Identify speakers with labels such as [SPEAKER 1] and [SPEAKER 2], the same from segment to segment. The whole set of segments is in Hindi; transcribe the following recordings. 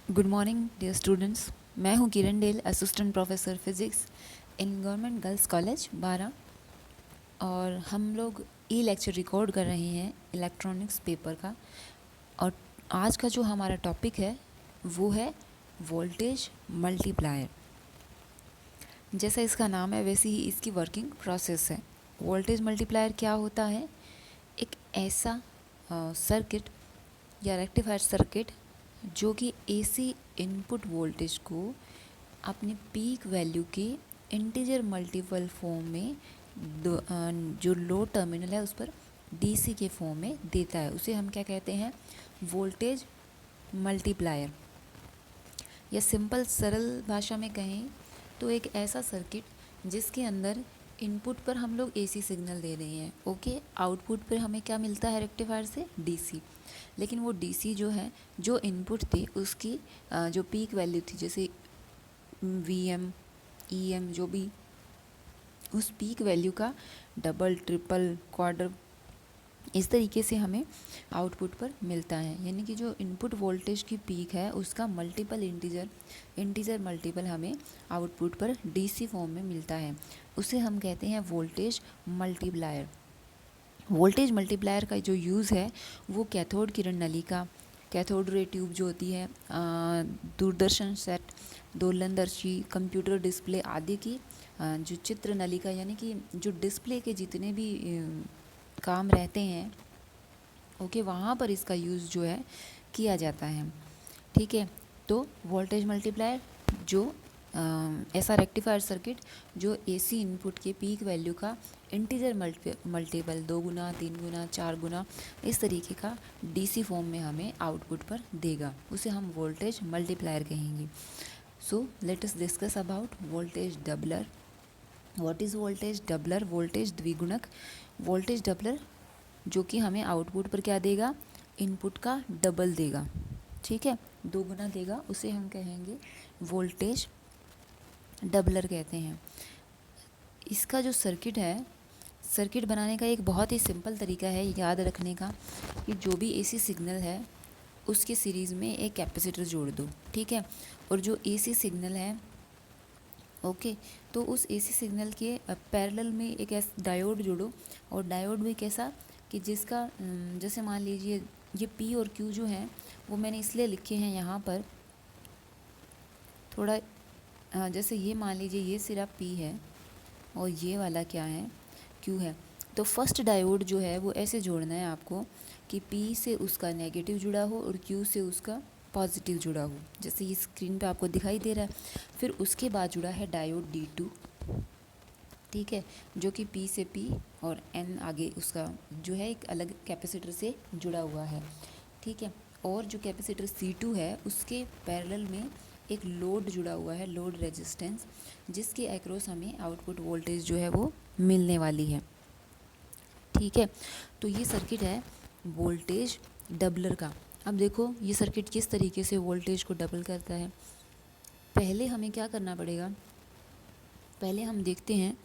[SPEAKER 1] Good morning dear students. मैं हूं Kiran Del, assistant professor physics in government girls college Bara. और हम लोग ई लेक्चर रिकॉर्ड कर रहे हैं इलेक्ट्रॉनिक्स पेपर का। और आज का जो हमारा टॉपिक है वो है वोल्टेज मल्टीप्लायर। जैसा इसका नाम है वैसे ही इसकी वर्किंग प्रोसेस है। वोल्टेज मल्टीप्लायर क्या होता है? एक ऐसा सर्किट या रेक्टिफायर सर्किट जो कि एसी इनपुट वोल्टेज को अपने पीक वैल्यू के इंटीजर मल्टीपल फॉर्म में जो लो टर्मिनल है उस पर डीसी के फॉर्म में देता है। उसे हम क्या कहते हैं? Voltage multiplier. या सिंपल सरल भाषा में कहें तो एक ऐसा सर्किट जिसके अंदर इनपुट पर हम लोग एसी सिग्नल दे रहे हैं, ओके। आउटपुट पर हमें क्या मिलता है रेक्टिफायर से? डीसी। लेकिन वो डीसी जो है, जो इनपुट थी उसकी जो पीक वैल्यू थी, जैसे वीएम ईएम, जो भी, उस पीक वैल्यू का डबल, ट्रिपल, क्वार्टर, इस तरीके से हमें आउटपुट पर मिलता है। यानी कि जो इनपुट वोल्टेज की पीक है उसका मल्टीपल इंटीजर मल्टीपल हमें आउटपुट पर डीसी फॉर्म में मिलता है। उसे हम कहते हैं वोल्टेज मल्टीप्लायर। वोल्टेज मल्टीप्लायर का जो यूज़ है वो कैथोड किरण नलिका, कैथोड रे ट्यूब जो होती है, दूरदर्शन सेट, दोलनदर्शी, कंप्यूटर डिस्प्ले आदि की जो चित्र नलिका, यानी कि जो डिस्प्ले के जितने भी काम रहते हैं, ओके, वहाँ पर इसका यूज़ जो है किया जाता है। ठीक है। तो वोल्टेज मल्टीप्लायर जो ऐसा रेक्टिफायर सर्किट जो एसी इनपुट के पीक वैल्यू का इंटीजर मल्टीपल 2 गुना, 3 गुना, 4 गुना, इस तरीके का डीसी फॉर्म में हमें आउटपुट पर देगा, उसे हम वोल्टेज मल्टीप्लायर कहेंगे। So let us discuss about voltage doubler. What is voltage doubler? Voltage द्विगुणक। वोल्टेज डबलर जो कि हमें आउटपुट पर क्या देगा? इनपुट का डबल देगा, ठीक है, 2 गुना देगा, उसे हम कहेंगे वोल्टेज डबलर कहते हैं। इसका जो सर्किट है, सर्किट बनाने का एक बहुत ही सिंपल तरीका है याद रखने का कि जो भी एसी सिग्नल है उसके सीरीज़ में एक कैपेसिटर जोड़ दो, ठीक है। और जो एसी सिग्नल है, ओके, तो उस एसी सिग्नल के पैरेलल में एक ऐसा डायोड जोड़ो। और डायोड भी कैसा कि जिसका जैसे मान लीजिए ये पी और क्यू जो है वो मैंने इसलिए लिखे हैं यहाँ पर थोड़ा, जैसे ये मान लीजिए ये सिर्फ पी है और ये वाला क्या है? क्यू है। तो फर्स्ट डायोड जो है वो ऐसे जोड़ना है आपको कि पी से उसका नेगेटिव जुड़ा हो और क्यू से उसका पॉजिटिव जुड़ा हो, जैसे ये स्क्रीन पे आपको दिखाई दे रहा है। फिर उसके बाद जुड़ा है डायोड D2, ठीक है, जो कि पी से पी और एन आगे उसका जो है एक अलग कैपेसिटर से जुड़ा हुआ है, ठीक है। और जो कैपेसिटर C2 है उसके पैरेलल में एक लोड जुड़ा हुआ है, लोड रेजिस्टेंस, जिसके अक्रॉस हमें आउटपुट वोल्टेज जो है वो मिलने वाली है, ठीक है। तो ये सर्किट है वोल्टेज डबलर का। अब देखो ये सर्किट किस तरीके से वोल्टेज को डबल करता है। पहले हमें क्या करना पड़ेगा? पहले हम देखते हैं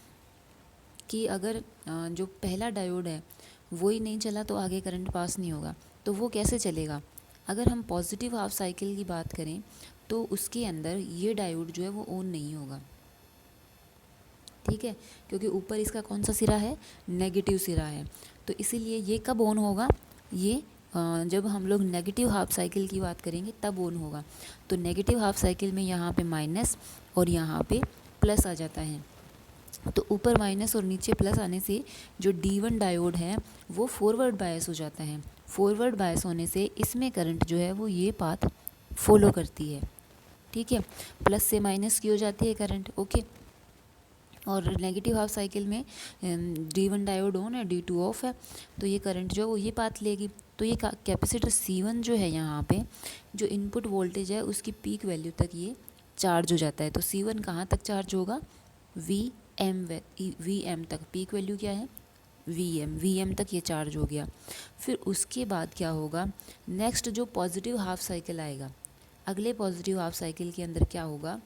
[SPEAKER 1] कि अगर जो पहला डायोड है वो ही नहीं चला तो आगे करंट पास नहीं होगा। तो वो कैसे चलेगा? अगर हम पॉजिटिव हाफ साइकिल की बात करें तो उसके अंदर ये डायोड जो है वो ऑन नहीं होगा, ठीक है, क्योंकि ऊपर इसका कौन सा सिरा है? नेगेटिव सिरा है। तो इसीलिए ये कब ऑन होगा? ये जब हम लोग नेगेटिव हाफ साइकिल की बात करेंगे तब ऑन होगा। तो नेगेटिव हाफ साइकिल में यहाँ पे माइनस और यहाँ पे प्लस आ जाता है। तो ऊपर माइनस और नीचे प्लस आने से जो D1 डायोड है वो फॉरवर्ड बायस हो जाता है। फॉरवर्ड बायस होने से इसमें करंट जो है वो ये पाथ फॉलो करती है, ठीक है। प्लस से माइनस की हो जाती है करंट, ओके। और नेगेटिव हाफ साइकिल में D1 डायोड ऑन है, D2 ऑफ है, तो ये करंट जो है वो ये पाथ लेगी। तो ये कैपेसिटर C1 जो है यहाँ पे जो इनपुट वोल्टेज है उसकी पीक वैल्यू तक ये चार्ज हो जाता है। तो C1 कहाँ तक चार्ज होगा? VM तक। पीक वैल्यू क्या है? VM तक ये चार्ज हो गया। फिर उसके बाद क्या होगा? नेक्स्ट जो पॉजिटिव हाफ साइकिल आएगा, अगले पॉजिटिव हाफ साइकिल के अंदर क्या होगा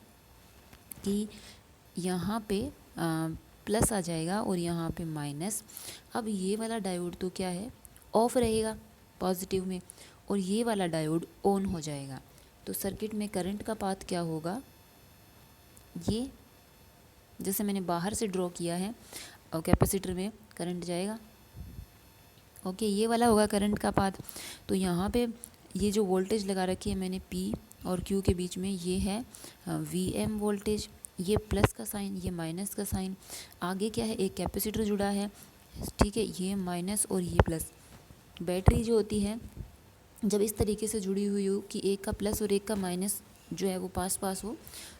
[SPEAKER 1] कि यहाँ पे प्लस आ जाएगा और यहाँ पे माइनस। अब ये वाला डायोड तो क्या है? ऑफ रहेगा पॉजिटिव में, और ये वाला डायोड ऑन हो जाएगा। तो सर्किट में करंट का पाथ क्या होगा, ये जैसे मैंने बाहर से ड्रॉ किया है और कैपेसिटर में करंट जाएगा। ओके, ये वाला होगा करंट का पाथ। तो यहाँ पे ये जो वोल्टेज लगा रखी है मैंने P और Q के बीच में, ये है VM वोल्टेज, ये प्लस का साइन, ये माइनस का साइन। आगे क्या है, एक कैपेसिटर जुड़ा है, ठीक है, ये माइनस और ये प्लस। बैटरी जो होती है जब इस तरीके से जुड़ी हुई हो कि एक का प्लस और एक का माइनस जो है वो पास पास हो,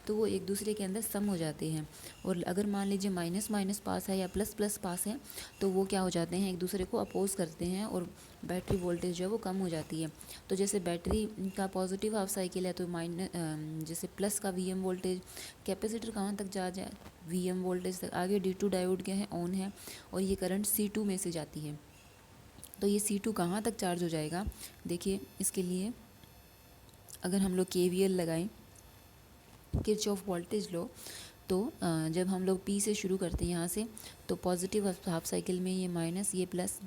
[SPEAKER 1] तो वो एक दूसरे के अंदर सम हो जाते हैं। और अगर मान लीजिए माइनस माइनस पास है या प्लस प्लस पास है, तो वो क्या हो जाते हैं, एक दूसरे को अपोज करते हैं और बैटरी वोल्टेज जो है वो कम हो जाती है। तो जैसे बैटरी का पॉजिटिव हाफ साइकिल है, तो जैसे प्लस का VM वोल्टेज, कैपेसिटर कहाँ तक जा जाए, VM वोल्टेज तक। आगे D2 डायोड क्या है, ऑन है, और ये करंट C2 में से जाती है। तो ये C2 कहाँ तक चार्ज हो जाएगा, देखिए इसके लिए अगर हम लोग KVL लगाएं, किरचॉफ वोल्टेज लो, तो जब हम लोग P से शुरू करते हैं यहाँ से, तो पॉजिटिव हाफ साइकिल में ये माइनस, ये प्लस,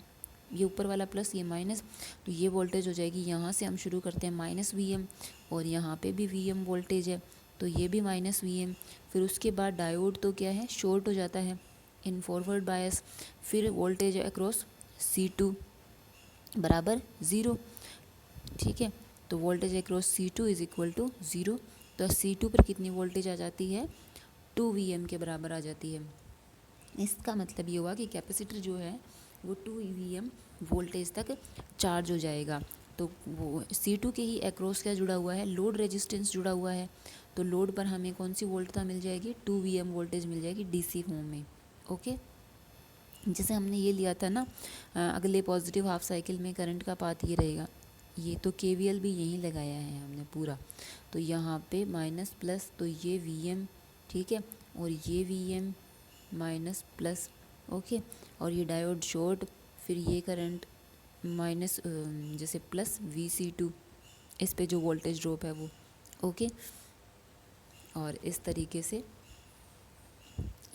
[SPEAKER 1] ये ऊपर वाला प्लस, ये माइनस, तो ये वोल्टेज हो जाएगी। यहाँ से हम शुरू करते हैं माइनस VM, और यहाँ पे भी VM वोल्टेज है, तो ये भी माइनस VM। फिर उसके बाद डायोड तो क्या है, शॉर्ट हो जाता है इन फॉरवर्ड बायस। फिर वोल्टेज है अक्रॉस C2 बराबर 0, ठीक है। तो voltage across C2 is equal to 0। तो C2 पर कितनी वोल्टेज आ जाती है, 2 VM के बराबर आ जाती है। इसका मतलब ये हुआ कि कैपेसिटर जो है वो 2 VM वोल्टेज तक चार्ज हो जाएगा। तो वो C2 के ही अक्रॉस क्या जुड़ा हुआ है, लोड रेजिस्टेंस जुड़ा हुआ है। तो लोड पर हमें कौन सी वोल्टता मिल जाएगी, 2 VM वोल्टेज मिल जाएगी DC फॉर्म में। ओके, जैसे हमने ये लिया था ना, अगले पॉजिटिव हाफ साइकिल में करंट का पाथ ये रहेगा। ये तो KVL भी यहीं लगाया है हमने पूरा। तो यहाँ पे माइनस प्लस, तो ये VM, ठीक है, और ये VM माइनस प्लस, ओके, और ये डायोड शॉर्ट, फिर ये करंट माइनस जैसे प्लस VC2, इस पे जो वोल्टेज ड्रॉप है वो, ओके। और इस तरीके से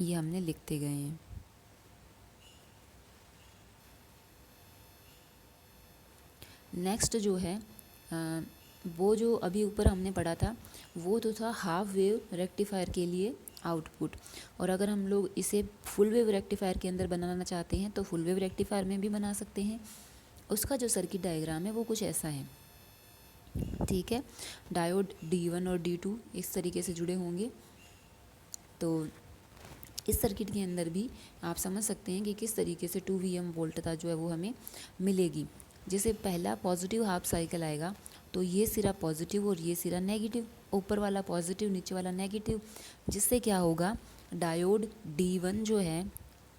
[SPEAKER 1] ये हमने लिखते गए हैं। नेक्स्ट जो है वो जो अभी ऊपर हमने पढ़ा था, वो तो था हाफ वेव रेक्टिफायर के लिए आउटपुट। और अगर हम लोग इसे फुल वेव रेक्टिफायर के अंदर बनाना चाहते हैं, तो फुल वेव रेक्टिफायर में भी बना सकते हैं। उसका जो सर्किट डायग्राम है वो कुछ ऐसा है, ठीक है। डायोड D1 और D2 इस तरीके से जुड़े होंगे। तो इस सर्किट के अंदर भी आप समझ सकते हैं कि किस तरीके से 2 VM वोल्टता जो है वो हमें मिलेगी। जैसे पहला पॉजिटिव हाफ साइकिल आएगा, तो ये सिरा पॉजिटिव और ये सिरा नेगेटिव, ऊपर वाला पॉजिटिव नीचे वाला नेगेटिव, जिससे क्या होगा, डायोड D1 जो है,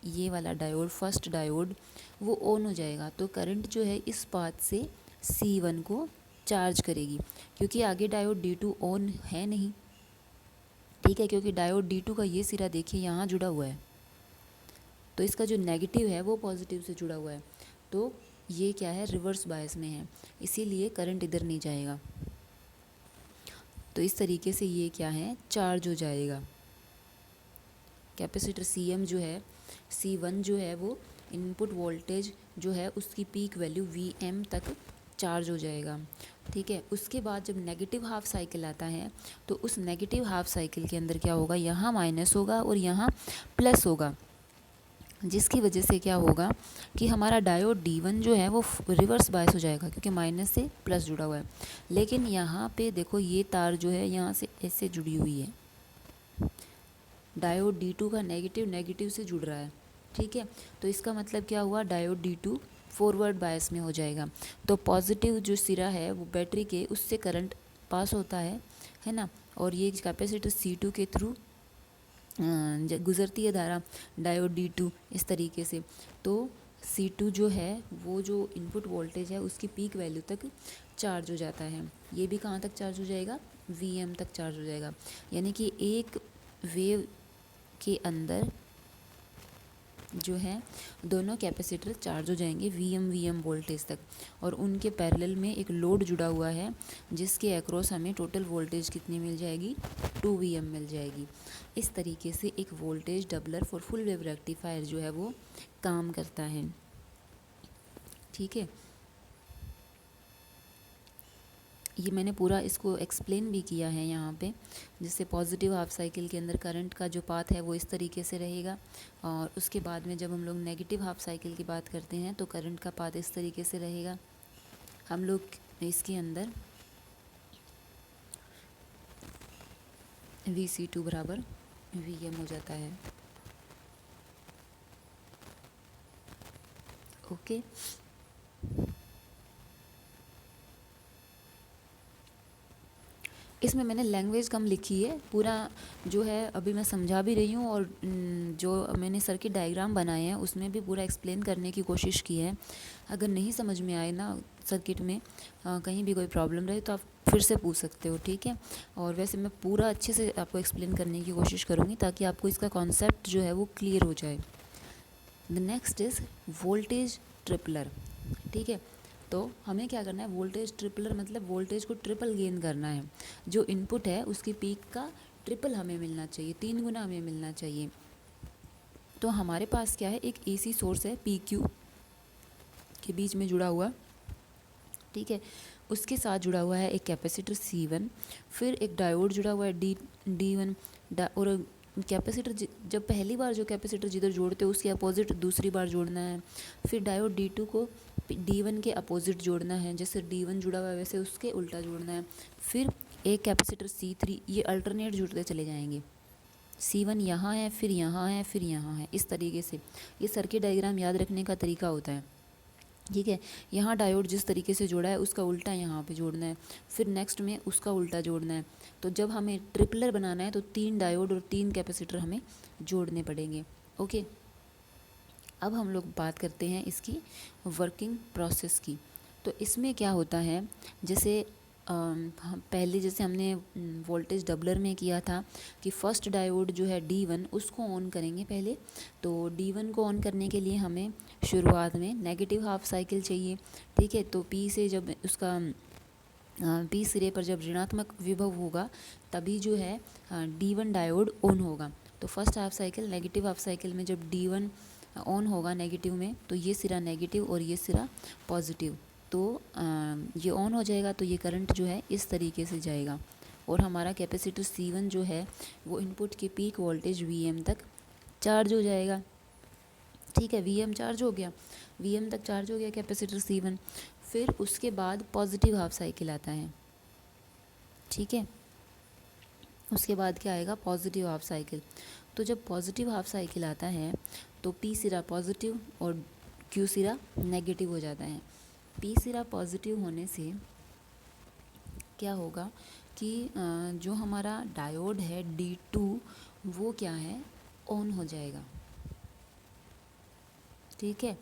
[SPEAKER 1] ये वाला डायोड, फर्स्ट डायोड, वो ऑन हो जाएगा। तो करंट जो है इस पाथ से C1 को चार्ज करेगी, क्योंकि आगे डायोड D2 ऑन है नहीं, ठीक है, क्योंकि डायोड D2 का ये सिरा देखिए यहाँ जुड़ा हुआ है, तो इसका जो नेगेटिव है वो पॉजिटिव से जुड़ा हुआ है। तो ये क्या है, रिवर्स बायस में है, इसीलिए करंट इधर नहीं जाएगा। तो इस तरीके से ये क्या है, चार्ज हो जाएगा। कैपेसिटर CM जो है, C1 जो है वो इनपुट वोल्टेज जो है उसकी पीक वैल्यू VM तक चार्ज हो जाएगा, ठीक है। उसके बाद जब नेगेटिव हाफ साइकिल आता है, तो उस नेगेटिव हाफ साइकिल के अंदर क्या होगा, यहाँ माइनस होगा और यहाँ प्लस होगा, जिसकी वजह से क्या होगा कि हमारा डायोड D1 जो है वो रिवर्स बायस हो जाएगा, क्योंकि माइनस से प्लस जुड़ा हुआ है। लेकिन यहाँ पे देखो ये तार जो है यहाँ से ऐसे जुड़ी हुई है, डायोड D2 का नेगेटिव नेगेटिव से जुड़ रहा है, ठीक है। तो इसका मतलब क्या हुआ, डायोड D2 फॉरवर्ड बायस में हो जाएगा। तो पॉजिटिव जो सिरा है वो बैटरी के, उससे करंट पास होता है ना, और ये कैपेसिटर C2 के थ्रू गुजरती है धारा डायोड D2 इस तरीके से। तो C2 जो है वो जो इनपुट वोल्टेज है उसकी पीक वैल्यू तक चार्ज हो जाता है। ये भी कहाँ तक चार्ज हो जाएगा, VM तक चार्ज हो जाएगा। यानी कि एक वेव के अंदर जो है दोनों कैपेसिटर चार्ज हो जाएंगे VM वोल्टेज तक, और उनके पैरेलल में एक लोड जुड़ा हुआ है जिसके अक्रॉस हमें टोटल वोल्टेज कितनी मिल जाएगी, 2 VM मिल जाएगी। इस तरीके से एक voltage doubler for full wave rectifier जो है वो काम करता है, ठीक है। ये मैंने पूरा इसको एक्सप्लेन भी किया है यहाँ पे, जिससे पॉजिटिव हाफ साइकिल के अंदर करंट का जो पाथ है वो इस तरीके से रहेगा, और उसके बाद में जब हम लोग नेगेटिव हाफ साइकिल की बात करते हैं तो करंट का पाथ इस तरीके से रहेगा। हम लोग इसके अंदर Vc2 बराबर Vm हो जाता है। ओके, इसमें मैंने लैंग्वेज कम लिखी है, पूरा जो है अभी मैं समझा भी रही हूँ, और जो मैंने सर्किट डायग्राम बनाए हैं उसमें भी पूरा एक्सप्लेन करने की कोशिश की है। अगर नहीं समझ में आए ना सर्किट में कहीं भी कोई प्रॉब्लम रहे तो आप फिर से पूछ सकते हो, ठीक है। और वैसे मैं पूरा अच्छे से आपको एक्सप्लेन करने की कोशिश करूँगी ताकि आपको इसका कॉन्सेप्ट जो है वो क्लियर हो जाए। The next is voltage tripler, ठीक है। तो हमें क्या करना है, वोल्टेज ट्रिपलर मतलब वोल्टेज को ट्रिपल गेन करना है। जो इनपुट है उसकी पीक का ट्रिपल हमें मिलना चाहिए, 3 गुना हमें मिलना चाहिए। तो हमारे पास क्या है, एक एसी सोर्स है PQ के बीच में जुड़ा हुआ, ठीक है। उसके साथ जुड़ा हुआ है एक कैपेसिटर C1, फिर एक डायोड जुड़ा हुआ है D1, और कैपेसिटर जब पहली बार जो कैपेसिटर जिधर जोड़ते हो उसके अपोजिट दूसरी बार जोड़ना है। फिर डायोड D2 को D1 के अपोजिट जोड़ना है, जैसे D1 जुड़ा हुआ है वैसे उसके उल्टा जोड़ना है। फिर एक कैपेसिटर C3, ये अल्टरनेट जुड़ते चले जाएंगे। C1 यहाँ है, फिर यहाँ है, फिर यहाँ है, इस तरीके से। ये सर्किट डायग्राम याद रखने का तरीका होता है, ठीक है। यहाँ डायोड जिस तरीके से जोड़ा है उसका उल्टा यहाँ पे जोड़ना है, फिर नेक्स्ट में उसका उल्टा जोड़ना है। तो जब हमें ट्रिपलर बनाना है तो 3 डायोड और 3 कैपेसिटर हमें जोड़ने पड़ेंगे। ओके, अब हम लोग बात करते हैं इसकी वर्किंग प्रोसेस की। तो इसमें क्या होता है, जैसे पहले जैसे हमने वोल्टेज डबलर में किया था कि फर्स्ट डायोड जो है D1 उसको ऑन करेंगे पहले। तो D1 को ऑन करने के लिए हमें शुरुआत में नेगेटिव हाफ साइकिल चाहिए, ठीक है। तो P से जब उसका P सिरे पर जब ऋणात्मक विभव होगा तभी जो है D1 डायोड ऑन होगा। तो first half cycle negative half cycle में जब D1 ऑन होगा नेगेटिव में, तो ये सिरा नेगेटिव और ये सिरा पॉजिटिव, तो ये ऑन हो जाएगा। तो ये करंट जो है इस तरीके से जाएगा, और हमारा कैपेसिटर C1 जो है वो इनपुट के पीक वोल्टेज Vm तक चार्ज हो जाएगा, ठीक है। Vm चार्ज हो गया, Vm तक चार्ज हो गया कैपेसिटर C1। फिर उसके बाद पॉजिटिव हाफ साइकिल आता है, ठीक है। उसके बाद क्या आएगा, पॉजिटिव हाफ साइकिल। तो जब पॉजिटिव हाफ साइकिल आता है तो P सिरा पॉजिटिव और Q सिरा नेगेटिव हो जाता है। P सिरा पॉजिटिव होने से क्या होगा कि जो हमारा डायोड है D2 वो क्या है, ऑन हो जाएगा, ठीक है।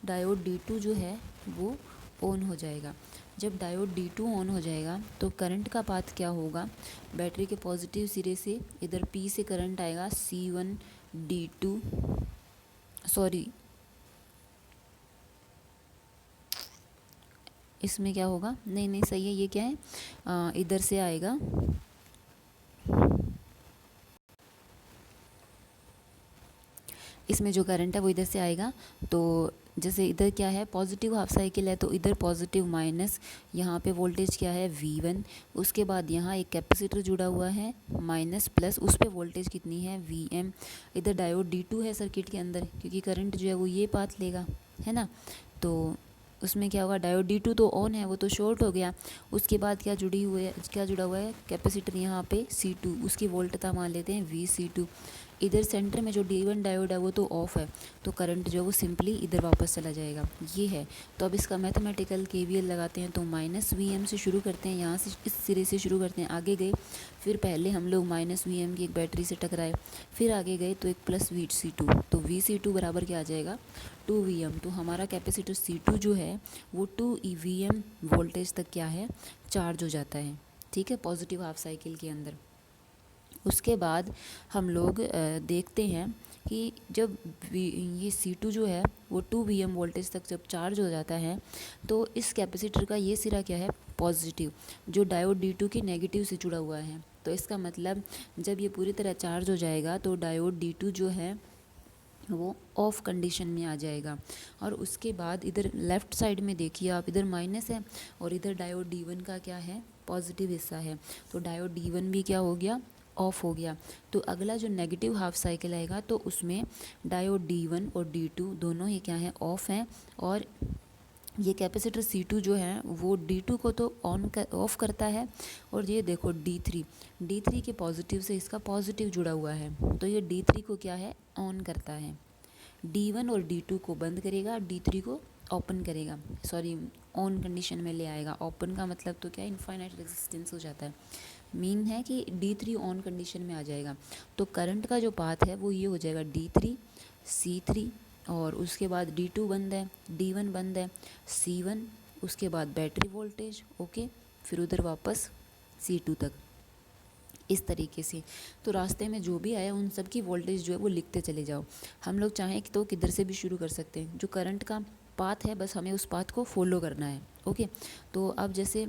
[SPEAKER 1] डायोड D2 जो है वो ऑन हो जाएगा। जब डायोड D2 ऑन हो जाएगा तो करंट का पाथ क्या होगा, बैटरी के पॉजिटिव सिरे से इधर P से करंट आएगा C1 D2, सॉरी इसमें क्या होगा, नहीं सही है, ये क्या है, इधर से आएगा इसमें जो करंट है वो इधर से आएगा। तो जैसे इधर क्या है, पॉजिटिव हाफ साइकिल है तो इधर पॉजिटिव माइनस, यहाँ पे वोल्टेज क्या है V1, उसके बाद यहाँ एक कैपेसिटर जुड़ा हुआ है माइनस प्लस, उस पे वोल्टेज कितनी है Vm। इधर डायोड D2 है सर्किट के अंदर, क्योंकि करंट जो है वो ये पाथ लेगा, है ना। तो उसमें क्या होगा, डायोड D2 तो ऑन है, वो तो शॉर्ट हो गया। उसके बाद क्या जुड़ा हुआ है कैपेसिटर यहाँ पे C2, उसकी वोल्टता मान लेते हैं Vc2। इधर सेंटर में जो D1 डायोड है वो तो ऑफ है, तो करंट जो है वो सिंपली इधर वापस चला जाएगा, ये है। तो अब इसका मैथमेटिकल KVL लगाते हैं, तो माइनस Vm से शुरू करते हैं, यहाँ से इस सिरे से शुरू करते हैं, आगे गए फिर पहले हम लोग माइनस Vm की एक बैटरी से टकराए, फिर आगे गए तो एक प्लस Vc2, तो Vc2 बराबर क्या आ जाएगा 2Vm। तो हमारा कैपेसिटर C2 जो है वो 2 वोल्टेज तक क्या है, चार्ज हो जाता है, ठीक है, पॉजिटिव हाफ साइकिल के अंदर। उसके बाद हम लोग देखते हैं कि जब ये C2 जो है वो 2 वोल्टेज तक जब चार्ज हो जाता है तो इस कैपेसिटर का ये सिरा क्या है, पॉजिटिव, जो डायोड D2 के नेगेटिव से जुड़ा हुआ है। तो इसका मतलब जब ये पूरी तरह चार्ज हो जाएगा तो डायोड D2 जो है वो ऑफ कंडीशन में आ जाएगा। और उसके बाद इधर लेफ़्ट साइड में देखिए आप, इधर माइनस है और इधर डायोड D1 का क्या है, पॉजिटिव हिस्सा है, तो डायोड D1 भी क्या हो गया, ऑफ हो गया। तो अगला जो नेगेटिव हाफ साइकिल आएगा तो उसमें डायोड D1 और D2 दोनों ही क्या हैं, ऑफ हैं, और ये कैपेसिटर C2 जो है वो D2 को तो ऑफ करता है, और ये देखो D3 के पॉजिटिव से इसका पॉजिटिव जुड़ा हुआ है, तो ये D3 को क्या है, ऑन करता है। D1 और D2 को बंद करेगा, D3 को ओपन करेगा, सॉरी ऑन कंडीशन में ले आएगा। ओपन का मतलब तो क्या है, इनफाइनाइट रेजिस्टेंस हो जाता है, मीन है कि D3 ऑन कंडीशन में आ जाएगा। तो करंट का जो पाथ है वो ये हो जाएगा D3 C3, और उसके बाद D2 बंद है, D1 बंद है, C1, उसके बाद बैटरी वोल्टेज, ओके, फिर उधर वापस C2 तक, इस तरीके से। तो रास्ते में जो भी आया उन सब की वोल्टेज जो है वो लिखते चले जाओ। हम लोग चाहें तो किधर से भी शुरू कर सकते हैं, जो करंट का पाथ है बस हमें उस पाथ को फॉलो करना है, ओके। तो अब जैसे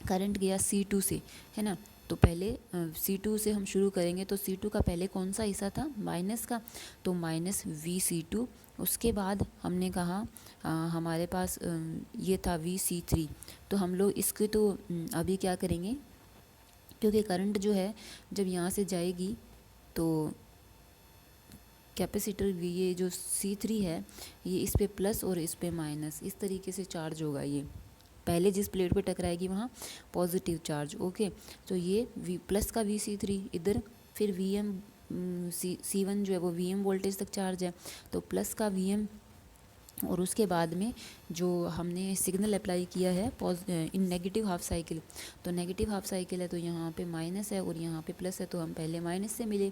[SPEAKER 1] करंट गया C2 से, है ना, तो पहले C2 से हम शुरू करेंगे, तो C2 का पहले कौन सा हिस्सा था, माइनस का, तो माइनस VC2। उसके बाद हमने कहा हमारे पास ये था VC3, तो हम लोग इसके तो अभी क्या करेंगे, क्योंकि करंट जो है जब यहाँ से जाएगी तो कैपेसिटर ये जो C3 है ये इस पे प्लस और इस पे माइनस, इस तरीके से चार्ज होगा। ये पहले जिस प्लेट पे टकराएगी वहाँ पॉजिटिव चार्ज, ओके। तो ये प्लस का VC3 इधर, फिर C1 जो है वो VM वोल्टेज तक चार्ज है, तो प्लस का VM, और उसके बाद में जो हमने सिग्नल अप्लाई किया है इन नेगेटिव हाफ साइकिल, तो नेगेटिव हाफ साइकिल है तो यहाँ पे माइनस है और यहाँ पे प्लस है, तो हम पहले माइनस से मिले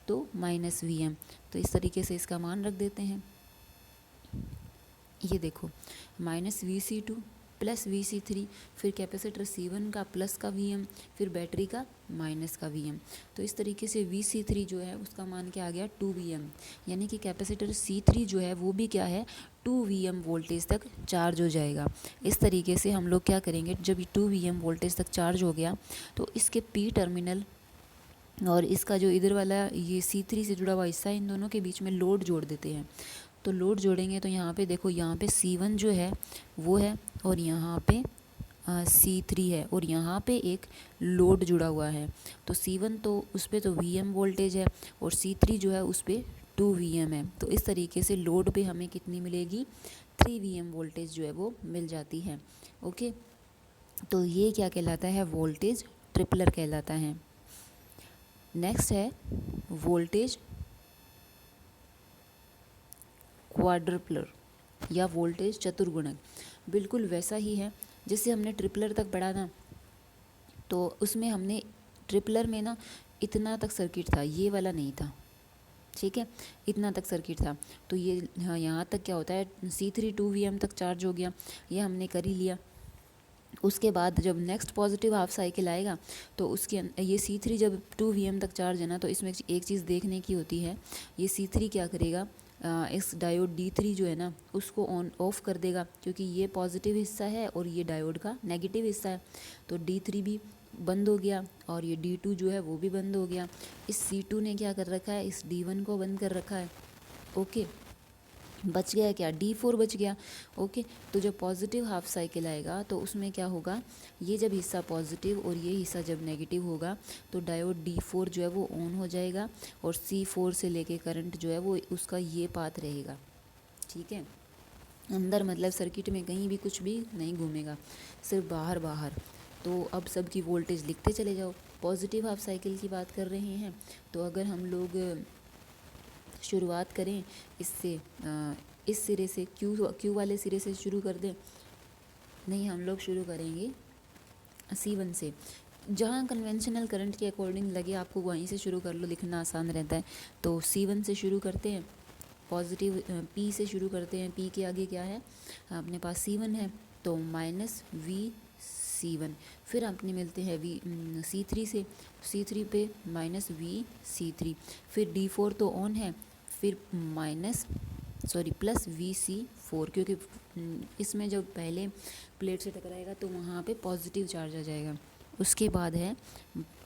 [SPEAKER 1] तो माइनस VM, तो इस तरीके से इसका मान रख देते हैं। ये देखो माइनस VC2 प्लस VC3, फिर कैपेसिटर C1 का प्लस का VM, फिर बैटरी का माइनस का VM, तो इस तरीके से VC3 जो है उसका मान क्या आ गया, 2 VM, यानी कि कैपेसिटर C3 जो है वो भी क्या है, 2 VM वोल्टेज तक चार्ज हो जाएगा। इस तरीके से हम लोग क्या करेंगे, जब 2 VM वोल्टेज तक चार्ज हो गया तो इसके P टर्मिनल और इसका जो इधर वाला ये C3 से जुड़ा हुआ हिस्सा है, इन दोनों के बीच में लोड जोड़ देते हैं। तो लोड जोड़ेंगे तो यहाँ पे देखो, यहाँ पे C1 जो है वो है, और यहाँ पे C3 है, और यहाँ पे एक लोड जुड़ा हुआ है। तो C1 तो उस पर तो VM वोल्टेज है, और C3 जो है उस पर 2 VM है। तो इस तरीके से लोड पे हमें कितनी मिलेगी, 3 VM वोल्टेज जो है वो मिल जाती है, ओके। तो ये क्या कहलाता है, वोल्टेज ट्रिपलर कहलाता है। नेक्स्ट है वोल्टेज क्वाड्रपलर या वोल्टेज चतुर्गुणक। बिल्कुल वैसा ही है जैसे हमने ट्रिपलर तक पढ़ा ना, तो उसमें हमने ट्रिपलर में ना इतना तक सर्किट था, ये वाला नहीं था, ठीक है, इतना तक सर्किट था। तो ये हाँ, यहाँ तक क्या होता है, C3 2 VM तक चार्ज हो गया, ये हमने कर ही लिया। उसके बाद जब नेक्स्ट पॉजिटिव हाफ साइकिल आएगा तो उसके ये C3 जब 2 VM तक चार्ज है ना, तो इसमें एक चीज़ देखने की होती है, ये C3 क्या करेगा, इस डायोड D3 जो है ना उसको ऑन ऑफ कर देगा, क्योंकि ये पॉजिटिव हिस्सा है और ये डायोड का नेगेटिव हिस्सा है। तो D3 भी बंद हो गया और ये D2 जो है वो भी बंद हो गया। इस C2 ने क्या कर रखा है, इस D1 को बंद कर रखा है, ओके। बच गया क्या, D4 बच गया, ओके। तो जब पॉजिटिव हाफ साइकिल आएगा तो उसमें क्या होगा, ये जब हिस्सा पॉजिटिव और ये हिस्सा जब नेगेटिव होगा तो डायोड D4 जो है वो ऑन हो जाएगा, और C4 से लेके करंट जो है वो उसका ये पाथ रहेगा, ठीक है। अंदर मतलब सर्किट में कहीं भी कुछ भी नहीं घूमेगा, सिर्फ बाहर बाहर। तो अब सब की वोल्टेज लिखते चले जाओ। पॉजिटिव हाफ साइकिल की बात कर रहे हैं, तो अगर हम लोग शुरुआत करें इससे, इस सिरे से क्यू वाले सिरे से शुरू कर दें, नहीं हम लोग शुरू करेंगे C1 से, जहाँ कन्वेंशनल करंट के अकॉर्डिंग लगे आपको वहीं से शुरू कर लो, लिखना आसान रहता है। तो C1 से शुरू करते हैं, पॉजिटिव P से शुरू करते हैं, P के आगे क्या है, अपने पास C1 है, तो माइनस VC1, फिर अपने मिलते हैं C3 से, C3 पे माइनस VC3, फिर D4 तो ऑन है, फिर प्लस VC4, क्योंकि इसमें जब पहले प्लेट से टकराएगा तो वहाँ पे पॉजिटिव चार्ज आ जाएगा। उसके बाद है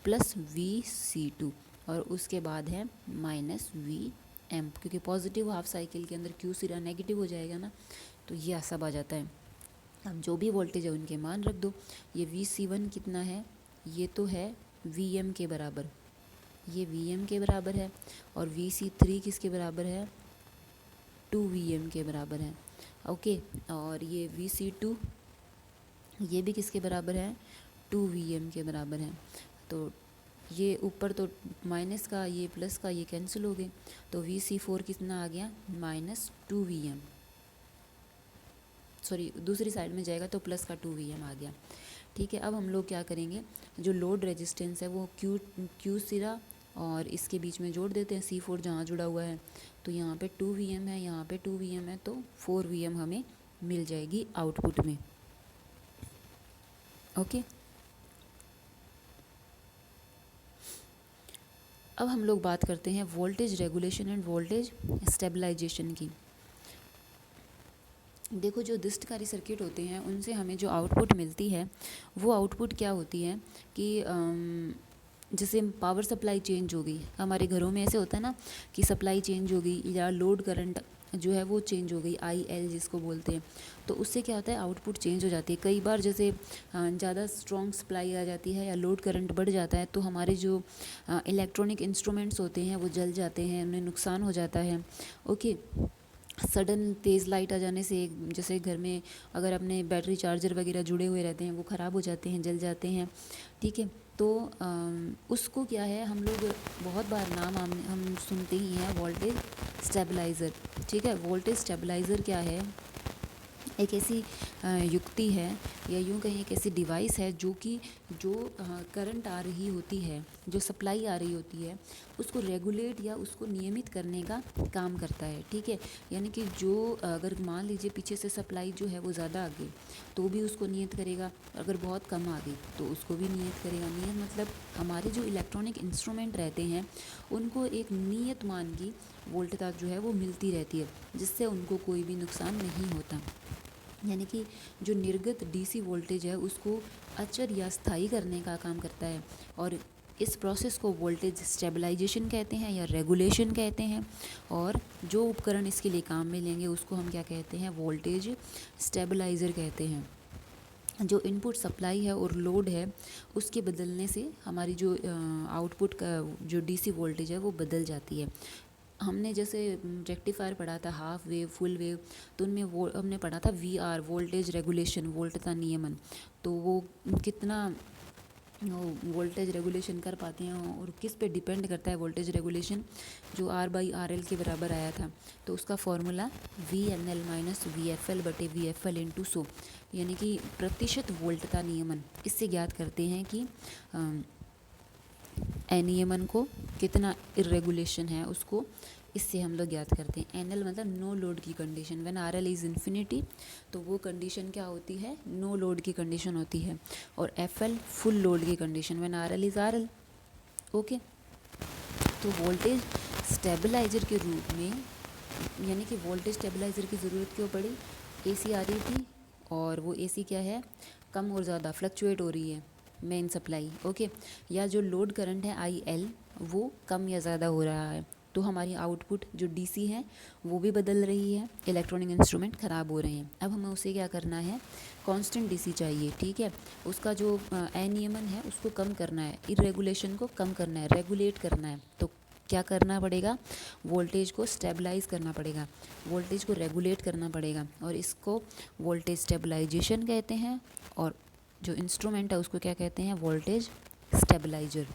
[SPEAKER 1] प्लस VC2 और उसके बाद है माइनस VM, क्योंकि पॉजिटिव हाफ साइकिल के अंदर Q सिरा नेगेटिव हो जाएगा ना, तो ये सब आ जाता है। अब जो भी वोल्टेज है उनके मान रख दो। ये VC1 कितना है, ये तो है VM के बराबर, ये VM के बराबर है। और VC3 किसके बराबर है, 2VM के बराबर है। ओके, और ये VC2 ये भी किसके बराबर है, 2VM के बराबर है। तो ये ऊपर तो माइनस का, ये प्लस का, ये कैंसिल हो गए। तो VC4 कितना आ गया, -2VM। सॉरी, दूसरी साइड में जाएगा तो प्लस का 2VM आ गया। ठीक है, अब हम लोग क्या करेंगे, जो लोड रेजिस्टेंस है वो Q सिरा और इसके बीच में जोड़ देते हैं, C4 जहाँ जुड़ा हुआ है। तो यहाँ पे 2VM है, यहाँ पे 2VM है, तो 4VM हमें मिल जाएगी आउटपुट में। ओके, अब हम लोग बात करते हैं voltage regulation and voltage stabilisation की। देखो, जो दृष्टकारी सर्किट होते हैं उनसे हमें जो आउटपुट मिलती है वो आउटपुट क्या होती है कि जैसे पावर सप्लाई चेंज हो गई, हमारे घरों में ऐसे होता है ना कि सप्लाई चेंज हो गई या लोड करंट जो है वो चेंज हो गई, IL जिसको बोलते हैं, तो उससे क्या होता है, आउटपुट चेंज हो जाती है। कई बार जैसे ज़्यादा स्ट्रॉन्ग सप्लाई आ जाती है या लोड करंट बढ़ जाता है तो हमारे जो इलेक्ट्रॉनिक इंस्ट्रूमेंट्स होते हैं वो जल जाते हैं, उन्हें नुकसान हो जाता है। ओके, सडन तेज़ लाइट आ जाने से, जैसे घर में अगर अपने बैटरी चार्जर वगैरह जुड़े हुए रहते हैं वो ख़राब हो जाते हैं, जल जाते हैं। ठीक है, तो उसको क्या है, हम लोग बहुत बार नाम हम सुनते ही हैं, वोल्टेज स्टेबलाइज़र। ठीक है, वोल्टेज स्टेबलाइज़र क्या है, एक ऐसी युक्ति है या यूँ कहीं एक ऐसी डिवाइस है जो करंट आ रही होती है, जो सप्लाई आ रही होती है, उसको रेगुलेट या उसको नियमित करने का काम करता है। ठीक है, यानी कि जो अगर मान लीजिए पीछे से सप्लाई जो है वो ज़्यादा आ गई तो भी उसको नियत करेगा, अगर बहुत कम आ गई तो उसको भी नियत करेगा। नियत मतलब हमारे जो इलेक्ट्रॉनिक इंस्ट्रूमेंट रहते हैं उनको एक नियत मान की वोल्टता जो है वो मिलती रहती है, जिससे उनको कोई भी नुकसान नहीं होता। यानी कि जो निर्गत DC वोल्टेज है उसको अचर या स्थायी करने का काम करता है, और इस प्रोसेस को वोल्टेज स्टेबलाइजेशन कहते हैं या रेगुलेशन कहते हैं। और जो उपकरण इसके लिए काम में लेंगे उसको हम क्या कहते हैं, वोल्टेज स्टेबलाइज़र कहते हैं। जो इनपुट सप्लाई है और लोड है उसके बदलने से हमारी जो आउटपुट का जो DC वोल्टेज है वो बदल जाती है। हमने जैसे रेक्टिफायर पढ़ा था, हाफ वेव, फुल वेव, तो उनमें वो हमने पढ़ा था VR, वोल्टेज रेगुलेशन, वोल्टता नियमन। तो वो कितना वोल्टेज रेगुलेशन कर पाते हैं और किस पे डिपेंड करता है वोल्टेज रेगुलेशन, जो R/RL के बराबर आया था। तो उसका फॉर्मूला VNL - VFL/VFL × 100, यानी कि प्रतिशत वोल्टता नियमन। इससे ज्ञात करते हैं कि नियमन को कितना इरेगुलेशन है उसको इससे हम लोग ज्ञात करते हैं। NL मतलब नो लोड की condition, when RL is infinity, तो वो कंडीशन क्या होती है, नो लोड की कंडीशन होती है। और FL फुल लोड की condition, when RL is RL। Okay, तो वोल्टेज स्टेबलाइज़र के रूप में, यानी कि वोल्टेज स्टेबलाइज़र की ज़रूरत क्यों पड़ी, AC आ रही थी और वो AC क्या है, कम और ज़्यादा फ्लक्चुएट हो रही है मेन सप्लाई। ओके, या जो लोड करंट है IL वो कम या ज़्यादा हो रहा है, तो हमारी आउटपुट जो DC है वो भी बदल रही है, इलेक्ट्रॉनिक इंस्ट्रूमेंट ख़राब हो रहे हैं। अब हमें उसे क्या करना है, कांस्टेंट DC चाहिए। ठीक है, उसका जो अनियमन है उसको कम करना है, इरेगुलेशन को कम करना है, रेगुलेट करना है। तो क्या करना पड़ेगा, वोल्टेज को स्टेबलाइज़ करना पड़ेगा, वोल्टेज को रेगुलेट करना पड़ेगा, और इसको वोल्टेज स्टेबलाइजेशन कहते हैं। और जो इंस्ट्रूमेंट है उसको क्या कहते हैं, voltage stabiliser.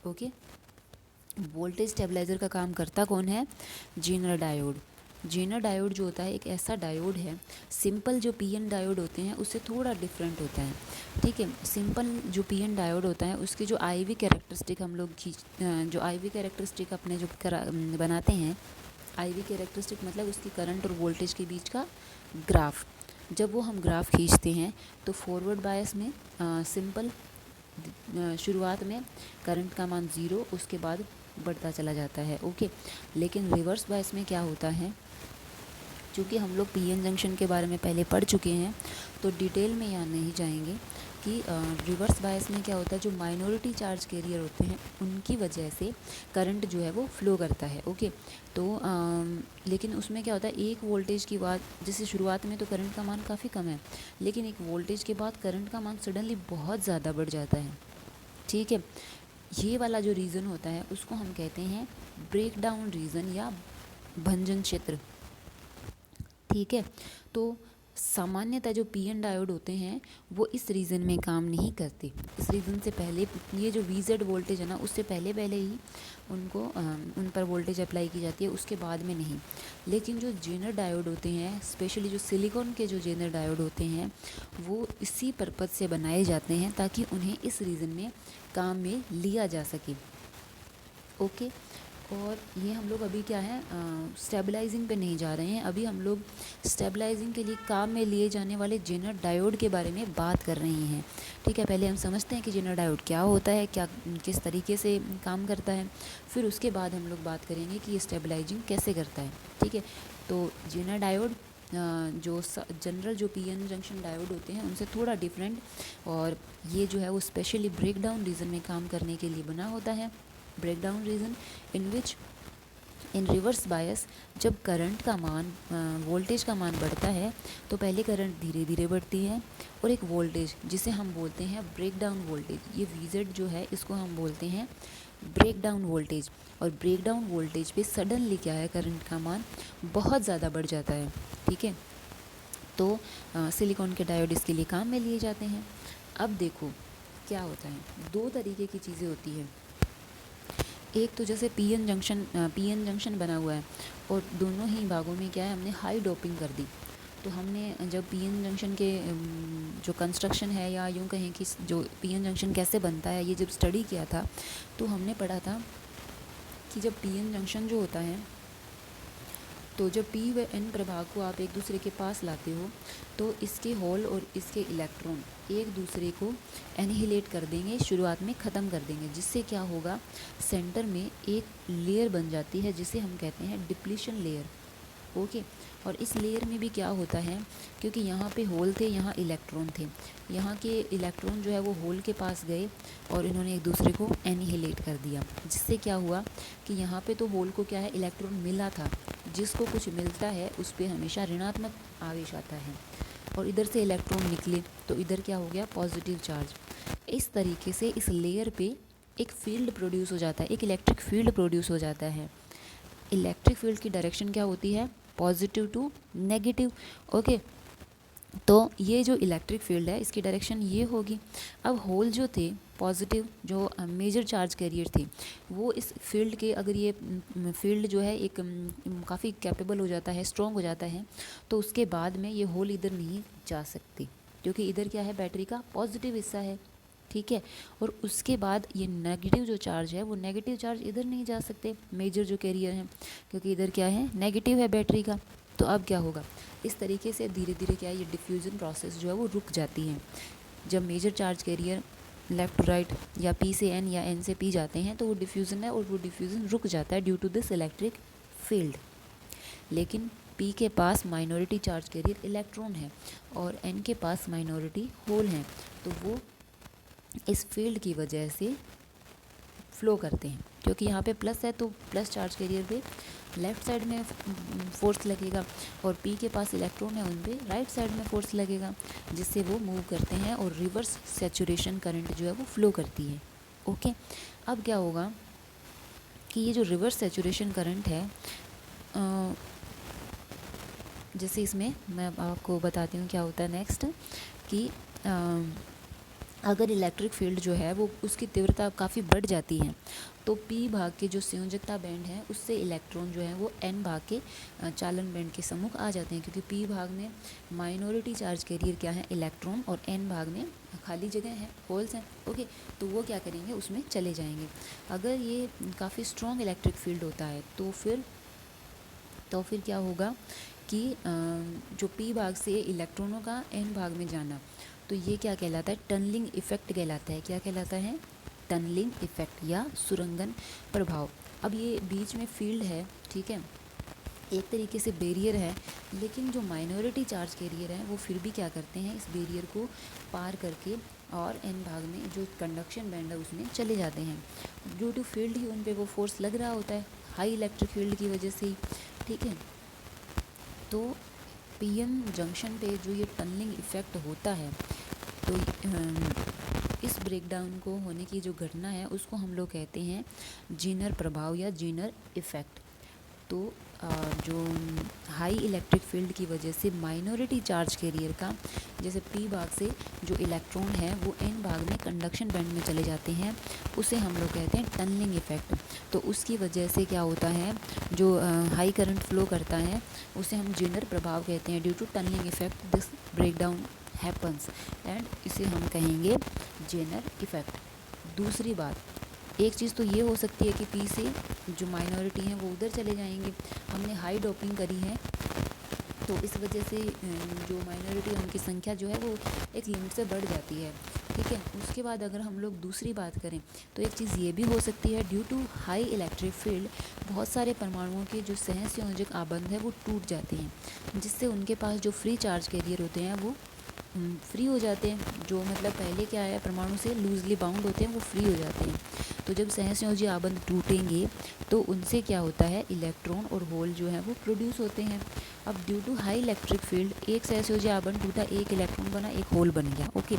[SPEAKER 1] Okay, voltage stabiliser का काम करता कौन है, जेनर डायोड। जेनर डायोड जो होता है एक ऐसा डायोड है, सिंपल जो PN डायोड होते हैं उससे थोड़ा डिफरेंट होता है। ठीक है, सिंपल जो PN डायोड होता है उसकी जो IV कैरेक्टरिस्टिक हम लोग जो IV कैरेक्टरिस्टिक अपने जो बनाते हैं, IV कैरेक्टरिस्टिक मतलब उसकी करंट और वोल्टेज के बीच का ग्राफ। जब वो हम ग्राफ खींचते हैं तो फॉरवर्ड बायस में सिंपल शुरुआत में करंट का मान 0, उसके बाद बढ़ता चला जाता है। ओके, लेकिन रिवर्स बायस में क्या होता है, चूँकि हम लोग PN जंक्शन के बारे में पहले पढ़ चुके हैं तो डिटेल में यहाँ नहीं जाएंगे, कि रिवर्स बायस में क्या होता है, जो माइनॉरिटी चार्ज कैरियर होते हैं उनकी वजह से करंट जो है वो फ्लो करता है। ओके, तो लेकिन उसमें क्या होता है, एक वोल्टेज की बात, जैसे शुरुआत में तो करंट का मान काफ़ी कम है, लेकिन एक वोल्टेज के बाद करंट का मान सडनली बहुत ज़्यादा बढ़ जाता है। ठीक है, ये वाला जो रीज़न होता है उसको हम कहते हैं ब्रेक डाउन रीज़न या भंजन क्षेत्र। ठीक है, तो सामान्यतः जो पी एन डायोड होते हैं वो इस रीज़न में काम नहीं करते। इस रीज़न से पहले ये जो वी जेड वोल्टेज है ना, उससे पहले पहले ही उनको उन पर वोल्टेज अप्लाई की जाती है, उसके बाद में नहीं। लेकिन जो जेनर डायोड होते हैं, स्पेशली जो सिलिकॉन के जो जेनर डायोड होते हैं, वो इसी पर्पज़ से बनाए जाते हैं ताकि उन्हें इस रीज़न में काम में लिया जा सके। ओके, और ये हम लोग अभी क्या है, स्टेबलाइजिंग पे नहीं जा रहे हैं, अभी हम लोग स्टेबलाइजिंग के लिए काम में लिए जाने वाले जेनर डायोड के बारे में बात कर रहे हैं। ठीक है, पहले हम समझते हैं कि जेनर डायोड क्या होता है, क्या किस तरीके से काम करता है, फिर उसके बाद हम लोग बात करेंगे कि ये स्टेबलाइजिंग कैसे करता है। ठीक है, तो जेनर डायोड जो जनरल जो पीएन जंक्शन डायोड होते हैं उनसे थोड़ा डिफरेंट, और ये जो है वो स्पेशली ब्रेक डाउन रीजन में काम करने के लिए बना होता है। ब्रेक डाउन रीजन इन विच इन रिवर्स बायस जब करंट का मान वोल्टेज का मान बढ़ता है तो पहले करंट धीरे धीरे बढ़ती है, और एक वोल्टेज जिसे हम बोलते हैं ब्रेक डाउन वोल्टेज, ये वीजेड जो है इसको हम बोलते हैं ब्रेक डाउन वोल्टेज। और ब्रेक डाउन वोल्टेज पे सडनली क्या है, करंट का मान बहुत ज़्यादा बढ़ जाता है। ठीक है, तो सिलिकॉन के डायोड इसके लिए काम में लिए जाते हैं। अब देखो क्या होता है, दो तरीके की चीज़ें होती है। एक तो जैसे पीएन जंक्शन बना हुआ है, और दोनों ही भागों में क्या है, हमने हाई डोपिंग कर दी। तो हमने जब पीएन जंक्शन के जो कंस्ट्रक्शन है, या यूँ कहें कि जो पीएन जंक्शन कैसे बनता है, ये जब स्टडी किया था तो हमने पढ़ा था कि जब पीएन जंक्शन जो होता है, तो जब पी व एन प्रभाग को आप एक दूसरे के पास लाते हो तो इसके होल और इसके इलेक्ट्रॉन एक दूसरे को एनिहिलेट कर देंगे, शुरुआत में ख़त्म कर देंगे, जिससे क्या होगा, सेंटर में एक लेयर बन जाती है जिसे हम कहते हैं डिप्लीशन लेयर। ओके, और इस लेयर में भी क्या होता है, क्योंकि यहाँ पे होल थे, यहाँ इलेक्ट्रॉन थे, यहाँ के इलेक्ट्रॉन जो है वो होल के पास गए और इन्होंने एक दूसरे को एनिहिलेट कर दिया, जिससे क्या हुआ कि यहाँ पे तो होल को क्या है, इलेक्ट्रॉन मिला था, जिसको कुछ मिलता है उस पर हमेशा ऋणात्मक आवेश आता है, और इधर से इलेक्ट्रॉन निकले तो इधर क्या हो गया, पॉजिटिव चार्ज। इस तरीके से इस लेयर पे एक फील्ड प्रोड्यूस हो जाता है, एक इलेक्ट्रिक फील्ड प्रोड्यूस हो जाता है। इलेक्ट्रिक फील्ड की डायरेक्शन क्या होती है, पॉजिटिव टू नेगेटिव। ओके, तो ये जो इलेक्ट्रिक फील्ड है इसकी डायरेक्शन ये होगी। अब होल जो थे पॉजिटिव, जो मेजर चार्ज कैरियर थे, वो इस फील्ड के, अगर ये फील्ड जो है एक काफ़ी कैपेबल हो जाता है, स्ट्रॉन्ग हो जाता है, तो उसके बाद में ये होल इधर नहीं जा सकती, क्योंकि इधर क्या है, बैटरी का पॉजिटिव हिस्सा है। ठीक है, और उसके बाद ये नेगेटिव जो चार्ज है, वो नेगेटिव चार्ज इधर नहीं जा सकते, मेजर जो कैरियर हैं, क्योंकि इधर क्या है, नेगेटिव है बैटरी का। तो अब क्या होगा, इस तरीके से धीरे धीरे क्या है, ये डिफ्यूज़न प्रोसेस जो है वो रुक जाती है। जब major charge carrier left to right या पी से एन या एन से पी जाते हैं तो वो डिफ्यूज़न है, और वो डिफ्यूज़न रुक जाता है due to this electric field. लेकिन पी के पास माइनॉरिटी चार्ज कैरियर इलेक्ट्रॉन है और एन के पास माइनॉरिटी होल हैं, तो वो इस फील्ड की वजह से फ्लो करते हैं, क्योंकि यहाँ पे प्लस है तो प्लस चार्ज कैरियर पे लेफ़्ट साइड में फोर्स लगेगा, और पी के पास इलेक्ट्रॉन है उन पे राइट साइड में फोर्स लगेगा, जिससे वो मूव करते हैं और रिवर्स सैचुरेशन करंट जो है वो फ्लो करती है। ओके, अब क्या होगा कि ये जो रिवर्स सैचुरेशन करंट है, जैसे इसमें मैं आपको बताती हूँ क्या होता है नेक्स्ट, कि अगर इलेक्ट्रिक फील्ड जो है वो उसकी तीव्रता काफ़ी बढ़ जाती है तो पी भाग के जो संयोजकता बैंड है उससे इलेक्ट्रॉन जो है वो एन भाग के चालन बैंड के सम्मुख आ जाते हैं, क्योंकि पी भाग में माइनॉरिटी चार्ज कैरियर क्या है, इलेक्ट्रॉन, और एन भाग में खाली जगह है, होल्स हैं। ओके, तो वो क्या करेंगे, उसमें चले जाएंगे। अगर ये काफ़ी स्ट्रॉन्ग इलेक्ट्रिक फील्ड होता है तो फिर क्या होगा कि जो पी भाग से इलेक्ट्रॉनों का एन भाग में जाना, तो ये क्या कहलाता है, टनलिंग इफ़ेक्ट कहलाता है। क्या कहलाता है, टनलिंग इफ़ेक्ट या सुरंगन प्रभाव। अब ये बीच में फील्ड है, ठीक है, एक तरीके से बैरियर है, लेकिन जो माइनॉरिटी चार्ज कैरियर है वो फिर भी क्या करते हैं, इस बैरियर को पार करके और n भाग में जो कंडक्शन बैंड है उसमें चले जाते हैं। ड्यू टू फील्ड ही उन पे वो फोर्स लग रहा होता है, हाई इलेक्ट्रिक फील्ड की वजह से ही, ठीक है। तो पीएन जंक्शन पे जो ये टनलिंग इफ़ेक्ट होता है, तो इस ब्रेकडाउन को होने की जो घटना है उसको हम लोग कहते हैं जीनर प्रभाव या जीनर इफ़ेक्ट। तो जो हाई इलेक्ट्रिक फील्ड की वजह से माइनॉरिटी चार्ज कैरियर का, जैसे पी भाग से जो इलेक्ट्रॉन है वो एन भाग में कंडक्शन बैंड में चले जाते हैं, उसे हम लोग कहते हैं टनलिंग इफ़ेक्ट। तो उसकी वजह से क्या होता है, जो हाई करंट फ्लो करता है उसे हम जेनर प्रभाव कहते हैं। Due to tunnelling effect this breakdown happens and इसे हम कहेंगे जेनर इफ़ेक्ट। दूसरी बात, एक चीज़ तो ये हो सकती है कि पी से जो माइनॉरिटी हैं वो उधर चले जाएंगे, हमने हाई डोपिंग करी है तो इस वजह से जो माइनॉरिटी है उनकी संख्या जो है वो एक लिमिट से बढ़ जाती है, ठीक है। उसके बाद अगर हम लोग दूसरी बात करें तो एक चीज़ ये भी हो सकती है, due to high electric field बहुत सारे परमाणुओं के जो सहसंयोजक आबंध है वो टूट जाते हैं, जिससे उनके पास जो फ्री चार्ज कैरियर होते हैं वो फ्री हो जाते हैं। जो मतलब पहले क्या है, परमाणु से लूजली बाउंड होते हैं वो फ्री हो जाते हैं। तो जब सहसंयोजी आबंध टूटेंगे तो उनसे क्या होता है, इलेक्ट्रॉन और होल जो है वो प्रोड्यूस होते हैं। अब due to high electric field एक सहसंयोजी आबंध टूटा, एक इलेक्ट्रॉन बना, एक होल बन गया, ओके।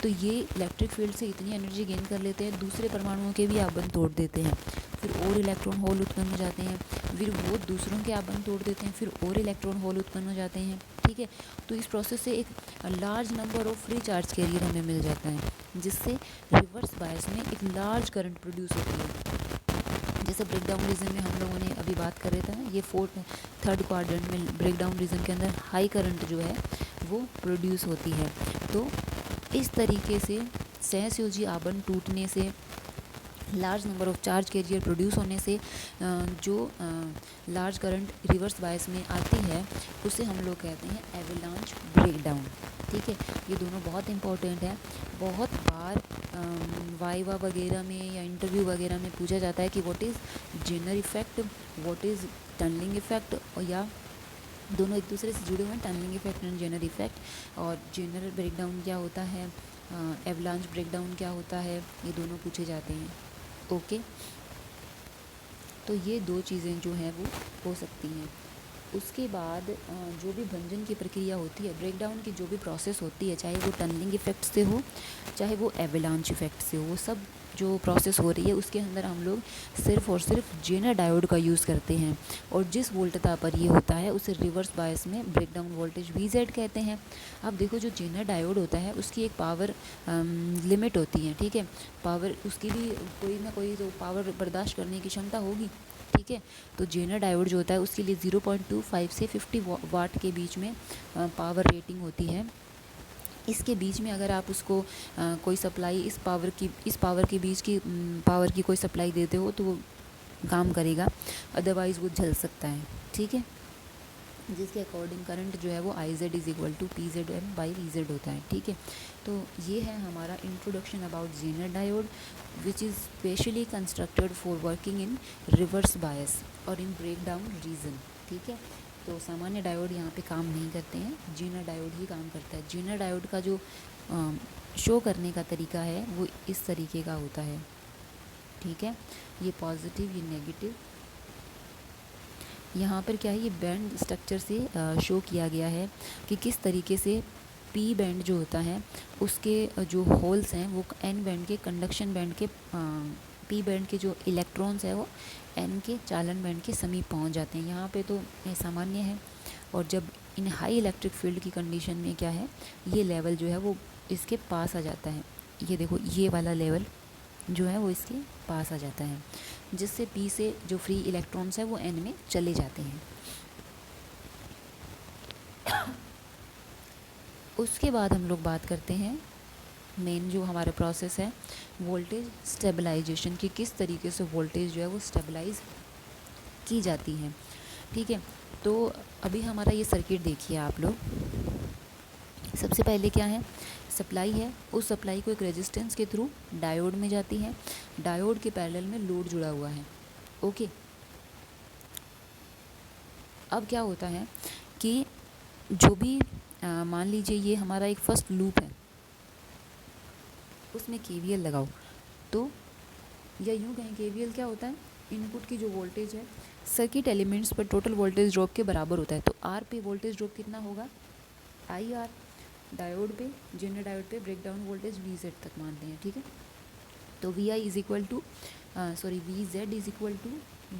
[SPEAKER 1] तो ये इलेक्ट्रिक फील्ड से इतनी एनर्जी गेन कर लेते हैं, दूसरे परमाणुओं के भी आबंध तोड़ देते हैं, फिर और इलेक्ट्रॉन होल उत्पन्न हो जाते हैं, फिर वो दूसरों के आबंध तोड़ देते हैं, फिर और इलेक्ट्रॉन होल उत्पन्न हो जाते हैं, ठीक है। तो इस प्रोसेस से एक large number of free charge carrier हमें मिल जाता है, जिससे रिवर्स बायस में एक लार्ज करंट प्रोड्यूस होती है। जैसे ब्रेकडाउन रीजन में हम लोगों ने अभी बात कर रहे थे ना, ये थर्ड क्वाड्रेंट में ब्रेकडाउन रीजन के अंदर हाई करंट जो है वो प्रोड्यूस होती है। तो इस तरीके से सहसंयोजी आबंध टूटने से, large number of charge carrier produce होने से जो लार्ज करंट रिवर्स बायस में आती है उसे हम लोग कहते हैं एवलांच ब्रेकडाउन, ठीक है। ये दोनों बहुत इंपॉर्टेंट है। बहुत बार वाइवा वगैरह में या इंटरव्यू वगैरह में पूछा जाता है कि what is Zener effect, what is tunnelling effect, और या दोनों एक दूसरे से जुड़े हुए हैं, tunnelling effect and Zener effect. और जेनर ब्रेकडाउन क्या होता है, एवलांच ब्रेकडाउन क्या होता है, ये दोनों पूछे जाते हैं, ओके। तो ये दो चीज़ें जो हैं वो हो सकती हैं। उसके बाद जो भी भंजन की प्रक्रिया होती है, ब्रेकडाउन की जो भी प्रोसेस होती है, चाहे वो टनलिंग इफ़ेक्ट से हो चाहे वो एवलांच इफ़ेक्ट से हो, वो सब जो प्रोसेस हो रही है उसके अंदर हम लोग सिर्फ और सिर्फ जेनर डायोड का यूज़ करते हैं, और जिस वोल्टता पर ये होता है उसे रिवर्स बायस में ब्रेकडाउन वोल्टेज VZ कहते हैं। अब देखो, जो जेनर डायोड होता है उसकी एक पावर लिमिट होती है, ठीक है। पावर उसकी भी कोई ना कोई तो पावर बर्दाश्त करने की क्षमता होगी, ठीक है। तो जेनर डायोड जो होता है उसके लिए 0.25 से 50 वाट के बीच में पावर रेटिंग होती है। इसके बीच में अगर आप उसको कोई सप्लाई इस पावर के बीच की पावर की कोई सप्लाई देते हो तो वो काम करेगा, अदरवाइज़ वो जल सकता है, ठीक है। जिसके अकॉर्डिंग करंट जो है वो IZ is equal to PZM/VZ होता है, ठीक है। तो ये है हमारा introduction about Zener diode, which is specially constructed for working in reverse bias और इन ब्रेकडाउन रीजन, ठीक है। तो सामान्य डायोड यहाँ पे काम नहीं करते हैं, जेनर डायोड ही काम करता है। जेनर डायोड का जो शो करने का तरीका है वो इस तरीके का होता है, ठीक है। ये पॉजिटिव, ये नेगेटिव, यहाँ पर क्या है, ये बैंड स्ट्रक्चर से शो किया गया है कि किस तरीके से पी बैंड जो होता है उसके जो होल्स हैं वो एन बैंड के कंडक्शन बैंड के पी बैंड के जो इलेक्ट्रॉन्स है वो एन के चालन बैंड के समीप पहुंच जाते हैं। यहाँ पे तो ये सामान्य है, और जब इन हाई इलेक्ट्रिक फील्ड की कंडीशन में क्या है, ये लेवल जो है वो इसके पास आ जाता है। ये देखो, ये वाला लेवल जो है वो इसके पास आ जाता है, जिससे पी से जो फ्री इलेक्ट्रॉन्स है वो एन में चले जाते हैं। उसके बाद हम लोग बात करते हैं मेन जो हमारा प्रोसेस है वोल्टेज स्टेबलाइजेशन की, किस तरीके से वोल्टेज जो है वो स्टेबलाइज की जाती है, ठीक है। तो अभी हमारा ये सर्किट देखिए आप लोग। सबसे पहले क्या है, सप्लाई है, उस सप्लाई को एक रेजिस्टेंस के थ्रू डायोड में जाती है, डायोड के पैरेलल में लोड जुड़ा हुआ है, ओके। अब क्या होता है कि जो भी मान लीजिए ये हमारा एक फर्स्ट लूप है, उसमें केवीएल लगाओ। तो या यूँ कहें केवीएल क्या होता है, इनपुट की जो वोल्टेज है सर्किट एलिमेंट्स पर टोटल वोल्टेज ड्रॉप के बराबर होता है। तो आर पे वोल्टेज ड्रॉप कितना होगा, आई आर। डायोड पे, जेनर डायोड पे breakdown voltage V Z तक मानते हैं, ठीक है। तो V I is equal to V Z is equal to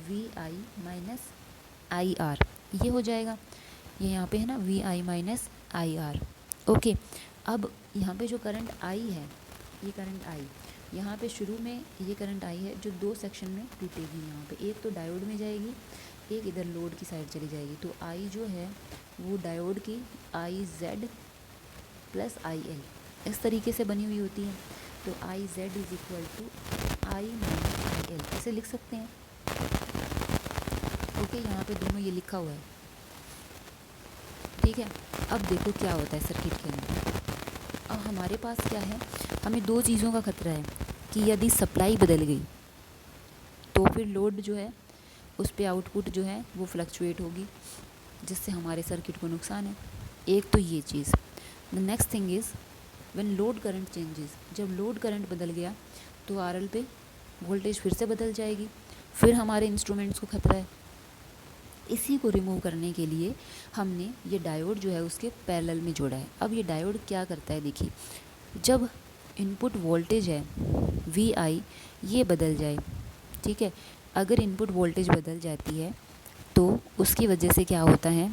[SPEAKER 1] V I minus I R, ये हो जाएगा। ये यहाँ पे है ना V I minus I R. Okay, अब यहाँ पे जो करंट आई है, ये करंट आई यहाँ पे शुरू में ये करंट आई है जो दो सेक्शन में टूटेगी। यहाँ पे एक तो डायोड में जाएगी, एक इधर लोड की साइड चली जाएगी। तो आई जो है वो डायोड की I Z plus I L इस तरीके से बनी हुई होती है। तो I Z is equal to I minus I L ऐसे लिख सकते हैं। ओके, यहाँ पे दोनों ये लिखा हुआ है, ठीक है। अब देखो क्या होता है सर्किट के अंदर। अब हमारे पास क्या है, हमें दो चीज़ों का खतरा है कि यदि सप्लाई बदल गई तो फिर लोड जो है उस पे आउटपुट जो है वो फ्लक्चुएट होगी, जिससे हमारे सर्किट को नुकसान है। एक तो ये चीज़। The next thing is when load current changes, जब लोड करंट बदल गया तो आरएल पे वोल्टेज फिर से बदल जाएगी, फिर हमारे इंस्ट्रूमेंट्स को खतरा है। इसी को रिमूव करने के लिए हमने ये डायोड जो है उसके पैरेलल में जोड़ा है। अब ये डायोड क्या करता है, देखिए, जब इनपुट वोल्टेज है वी आई ये बदल जाए, ठीक है, अगर इनपुट वोल्टेज बदल जाती है तो उसकी वजह से क्या होता है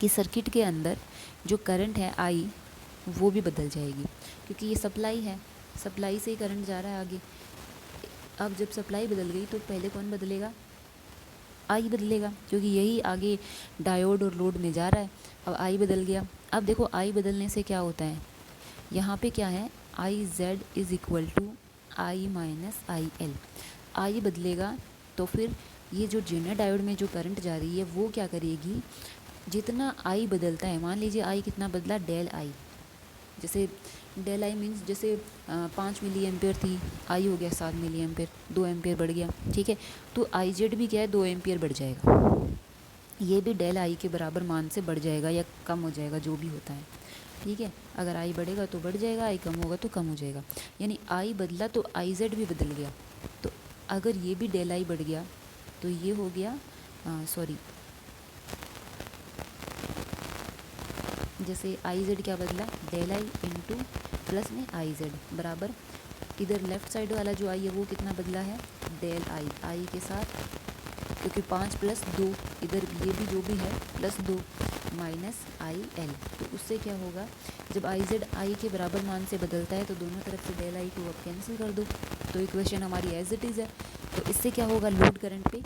[SPEAKER 1] कि सर्किट के अंदर जो करंट है आई वो भी बदल जाएगी, क्योंकि ये सप्लाई है, सप्लाई से ही करंट जा रहा है आगे। अब जब सप्लाई बदल गई तो पहले कौन बदलेगा, आई बदलेगा, क्योंकि यही आगे डायोड और लोड में जा रहा है। अब आई बदल गया। अब देखो आई बदलने से क्या होता है, यहाँ पे क्या है, I Z is equal to I minus I L. I बदलेगा तो फिर ये जो जेनर डायोड में जो करंट जा रही है वो क्या करेगी, जितना आई बदलता है, मान लीजिए आई कितना बदला, डेल आई, जैसे डेल आई मीन्स जैसे 5 मिली एम्पेयर थी, आई हो गया 7 मिली एम्पेयर, 2 एम्पेयर बढ़ गया, ठीक है। तो आई जेड भी क्या है, 2 एम्पेयर बढ़ जाएगा। ये भी डेल आई के बराबर मान से बढ़ जाएगा या कम हो जाएगा, जो भी होता है, ठीक है। अगर आई बढ़ेगा तो बढ़ जाएगा, आई कम होगा तो कम हो जाएगा। यानी आई बदला तो आई जेड भी बदल गया। तो अगर ये भी डेल आई बढ़ गया तो ये हो गया जैसे आई जेड क्या बदला, डेल आई इंटू प्लस में आई जेड बराबर, इधर लेफ़्ट साइड वाला जो आई है वो कितना बदला है, डेल आई, आई के साथ, क्योंकि 5 प्लस 2, इधर ये भी जो भी है प्लस 2 माइनस आई एल। तो उससे क्या होगा, जब आई जेड आई के बराबर मान से बदलता है तो दोनों तरफ से डेल आई को अब कैंसिल कर दो, तो इक्वेशन हमारी एज इट इज़ है। तो इससे क्या होगा, लोड करंट पे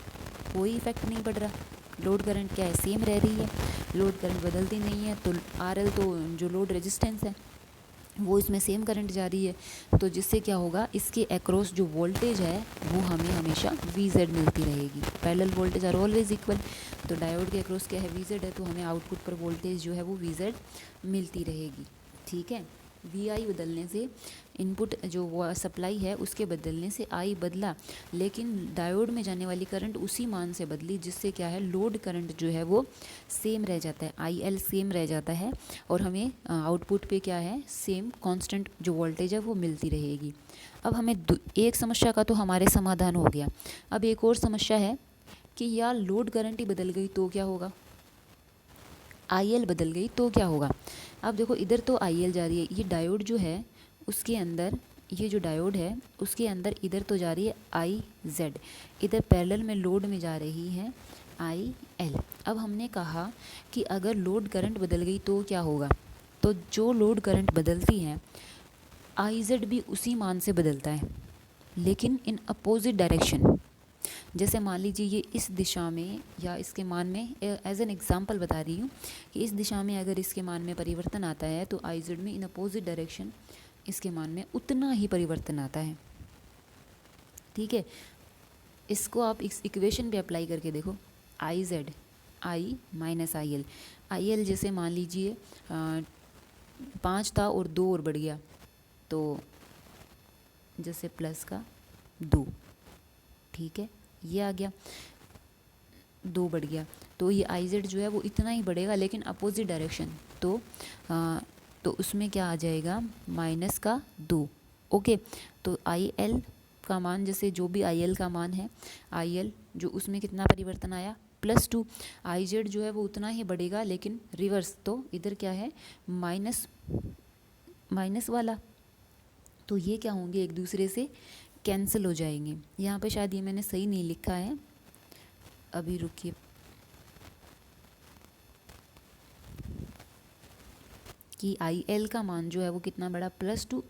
[SPEAKER 1] कोई इफेक्ट नहीं पड़ रहा, लोड करंट क्या है, सेम रह रही है, लोड करंट बदलती नहीं है। तो आरएल तो जो लोड रेजिस्टेंस है वो इसमें सेम करंट जा रही है, तो जिससे क्या होगा, इसके अक्रॉस जो वोल्टेज है वो हमें हमेशा वी जेड मिलती रहेगी। Parallel voltage are always equal. तो डायोड के अक्रॉस क्या है, वी जेड है, तो हमें आउटपुट पर वोल्टेज जो है वो वी जेड मिलती रहेगी, ठीक है। वी आई बदलने से इनपुट जो वो सप्लाई है उसके बदलने से आई बदला, लेकिन डायोड में जाने वाली करंट उसी मान से बदली, जिससे क्या है, लोड करंट जो है वो सेम रह जाता है, आई एल सेम रह जाता है, और हमें आउटपुट पे क्या है, सेम कांस्टेंट जो वोल्टेज है वो मिलती रहेगी। अब हमें एक समस्या का तो हमारे समाधान हो गया। अब एक और समस्या है कि यार लोड करंट ही बदल गई तो क्या होगा, आई एल बदल गई तो क्या होगा। अब देखो इधर तो आई एल जा रही है, ये डायोड जो है उसके अंदर, ये जो डायोड है उसके अंदर इधर तो जा रही है आई जेड, इधर पैरेलल में लोड में जा रही है आई एल। अब हमने कहा कि अगर लोड करंट बदल गई तो क्या होगा, तो जो लोड करंट बदलती है आई जेड भी उसी मान से बदलता है, लेकिन इन अपोजिट डायरेक्शन। जैसे मान लीजिए ये इस दिशा में या इसके मान में, एज एन एग्जांपल बता रही हूँ कि इस दिशा में अगर इसके मान में परिवर्तन आता है तो आई जेड में इन अपोजिट डायरेक्शन इसके मान में उतना ही परिवर्तन आता है, ठीक है। इसको आप इस इक्वेशन पे अप्लाई करके देखो, I Z I minus I L जैसे मान लीजिए 5 था और 2 और बढ़ गया, तो जैसे प्लस का 2, ठीक है, ये आ गया, 2 बढ़ गया, तो ये आई जेड जो है वो इतना ही बढ़ेगा लेकिन अपोजिट डायरेक्शन। तो तो उसमें क्या आ जाएगा, माइनस का 2। ओके, तो आई एल का मान, जैसे जो भी आई एल का मान है, आई एल जो उसमें कितना परिवर्तन आया, +2। आई जेड जो है वो उतना ही बढ़ेगा लेकिन रिवर्स, तो इधर क्या है, माइनस माइनस वाला, तो ये क्या होंगे, एक दूसरे से कैंसिल हो जाएंगे। यहाँ पे शायद ये मैंने सही नहीं लिखा है, अभी रुकिए, कि आई एल का मान जो है वो कितना बढ़ा, +2,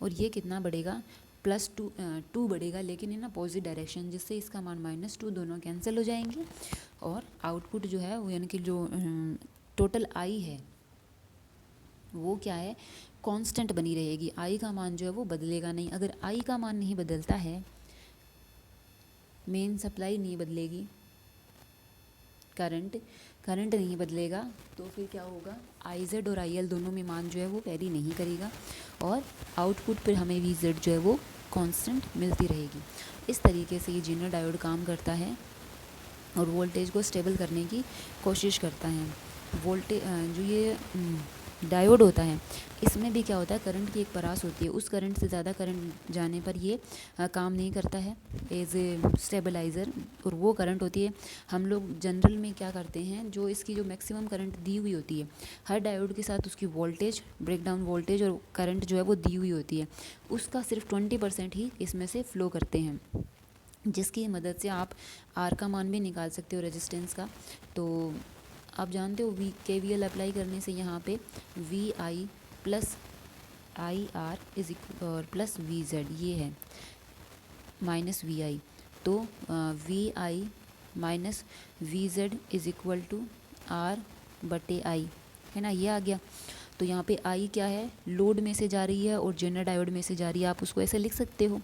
[SPEAKER 1] और ये कितना बढ़ेगा, +2 बढ़ेगा, लेकिन इन अपोजिट डायरेक्शन, जिससे इसका मान -2, दोनों कैंसिल हो जाएंगे। और आउटपुट जो है वो, यानी कि जो टोटल आई है वो क्या है, कांस्टेंट बनी रहेगी। आई का मान जो है वो बदलेगा नहीं। अगर आई का मान नहीं बदलता है, मेन सप्लाई नहीं बदलेगी, करंट नहीं बदलेगा, तो फिर क्या होगा, आई जेड और आई एल दोनों में मान जो है वो वेरी नहीं करेगा, और आउटपुट पर हमें वी जेड जो है वो कांस्टेंट मिलती रहेगी। इस तरीके से ये जेनर डायोड काम करता है और वोल्टेज को स्टेबल करने की कोशिश करता है। वोल्टेज जो ये डायोड होता है, इसमें भी क्या होता है, करंट की एक परास होती है, उस करंट से ज़्यादा करंट जाने पर ये काम नहीं करता है एज ए स्टेबलाइज़र, और वो करंट होती है, हम लोग जनरल में क्या करते हैं, जो इसकी जो मैक्सिमम करंट दी हुई होती है, हर डायोड के साथ उसकी वोल्टेज, ब्रेकडाउन वोल्टेज और करंट जो है वो दी हुई होती है, उसका सिर्फ 20% ही इसमें से फ़्लो करते हैं, जिसकी मदद से आप आर का मान भी निकाल सकते हो रेजिस्टेंस का। तो आप जानते हो KVL अप्लाई करने से यहाँ पे VI प्लस IR इज और प्लस VZ ये है माइनस VI, तो VI minus VZ is equal to R/I है ना, ये आ गया। तो यहाँ पे I क्या है, लोड में से जा रही है और जेनर डायोड में से जा रही है, आप उसको ऐसे लिख सकते हो,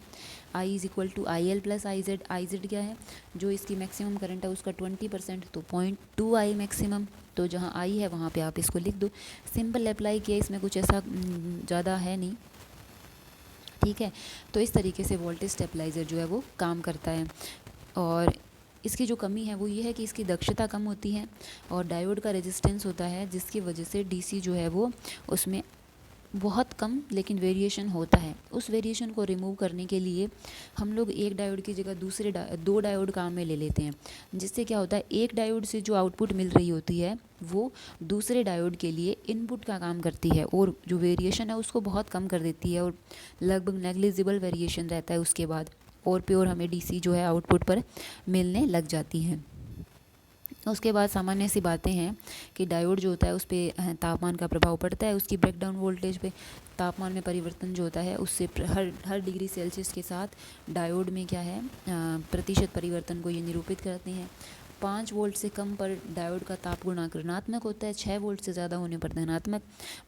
[SPEAKER 1] I is equal to IL plus IZ। IZ क्या है, जो इसकी मैक्सिमम करंट है उसका 20%, तो 0.2 I मैक्सिमम, तो जहाँ I है वहाँ पे आप इसको लिख दो। सिंपल अप्लाई किया, इसमें कुछ ऐसा ज़्यादा है नहीं, ठीक है। तो इस तरीके से वोल्टेज स्टेबलाइज़र जो है वो काम करता है, और इसकी जो कमी है वो ये है कि इसकी दक्षता कम होती है, और डायोड का रेजिस्टेंस होता है, जिसकी वजह से डीसी जो है वो उसमें बहुत कम लेकिन वेरिएशन होता है। उस वेरिएशन को रिमूव करने के लिए हम लोग एक डायोड की जगह दो डायोड काम में ले लेते हैं, जिससे क्या होता है, एक डायोड से जो आउटपुट मिल रही होती है वो दूसरे डायोड के लिए इनपुट का काम करती है, और जो वेरिएशन है उसको बहुत कम कर देती है, और लगभग नेग्लिजिबल वेरिएशन रहता है उसके बाद, और प्योर हमें डीसी जो है आउटपुट पर मिलने लग जाती है। उसके बाद सामान्य सी बातें हैं कि डायोड जो होता है उस पर तापमान का प्रभाव पड़ता है, उसकी ब्रेकडाउन वोल्टेज पे। तापमान में परिवर्तन जो होता है उससे हर डिग्री सेल्सियस के साथ डायोड में क्या है, प्रतिशत परिवर्तन को ये निरूपित करते हैं। 5 वोल्ट से कम पर डायोड का ताप गुणांक ऋणात्मक होता है, 6 वोल्ट से ज़्यादा होने पर धनात्मक,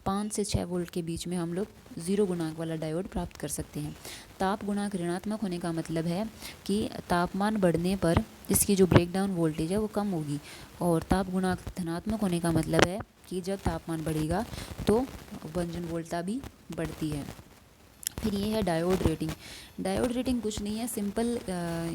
[SPEAKER 1] 5 से 6 वोल्ट के बीच में हम लोग 0 गुणांक वाला डायोड प्राप्त कर सकते हैं। ताप गुणांक ऋणात्मक होने का मतलब है कि तापमान बढ़ने पर इसकी जो ब्रेकडाउन वोल्टेज है वो कम होगी, और ताप गुणांक धनात्मक होने का मतलब है कि जब तापमान बढ़ेगा तो वंजन वोल्टता भी बढ़ती है। फिर ये है डायोड रेटिंग। डायोड रेटिंग कुछ नहीं है, सिंपल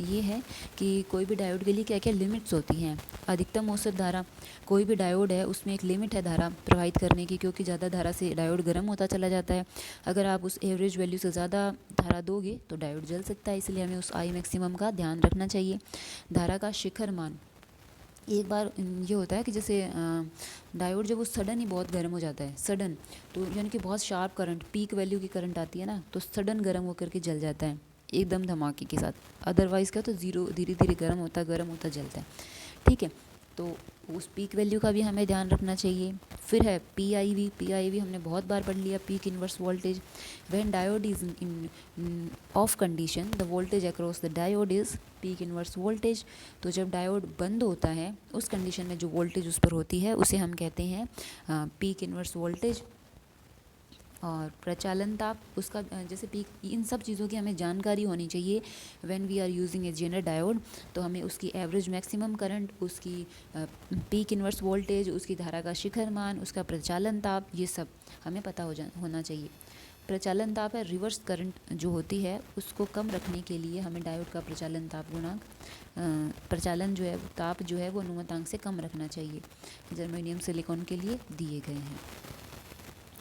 [SPEAKER 1] ये है कि कोई भी डायोड के लिए क्या क्या लिमिट्स होती हैं। अधिकतम औसत धारा, कोई भी डायोड है उसमें एक लिमिट है धारा प्रवाहित करने की, क्योंकि ज़्यादा धारा से डायोड गर्म होता चला जाता है। अगर आप उस एवरेज वैल्यू से ज़्यादा धारा दोगे तो डायोड जल सकता है, इसलिए हमें उस आई मैक्सिमम का ध्यान रखना चाहिए। धारा का शिखर मान, एक बार ये होता है कि जैसे डायोड जब वो सडन ही बहुत गर्म हो जाता है, सडन, तो यानी कि बहुत शार्प करंट, पीक वैल्यू की करंट आती है ना, तो सडन गर्म होकर के जल जाता है एकदम धमाके के साथ। अदरवाइज़ क्या, तो धीरे धीरे गर्म होता जलता है, ठीक है। तो उस पीक वैल्यू का भी हमें ध्यान रखना चाहिए। फिर है PIV हमने बहुत बार पढ़ लिया, peak inverse voltage. When diode is in of condition the voltage across the diode is peak inverse voltage. तो जब डायोड बंद होता है उस कंडीशन में जो वोल्टेज उस पर होती है उसे हम कहते हैं पीक इन्वर्स वोल्टेज। और प्रचालन ताप, उसका जैसे पीक, इन सब चीज़ों की हमें जानकारी होनी चाहिए। When we are using a Zener diode, तो हमें उसकी एवरेज मैक्सिमम करंट, उसकी पीक इन्वर्स वोल्टेज, उसकी धारा का शिखर मान, उसका प्रचालन ताप, ये सब हमें पता होना चाहिए। प्रचालन ताप है रिवर्स करंट जो होती है उसको कम रखने के लिए हमें डायोड का प्रचालन ताप गुणांक, प्रचालन जो है ताप जो है वो अनुमतांक से कम रखना चाहिए, जर्मेनियम सिलिकॉन के लिए दिए गए हैं।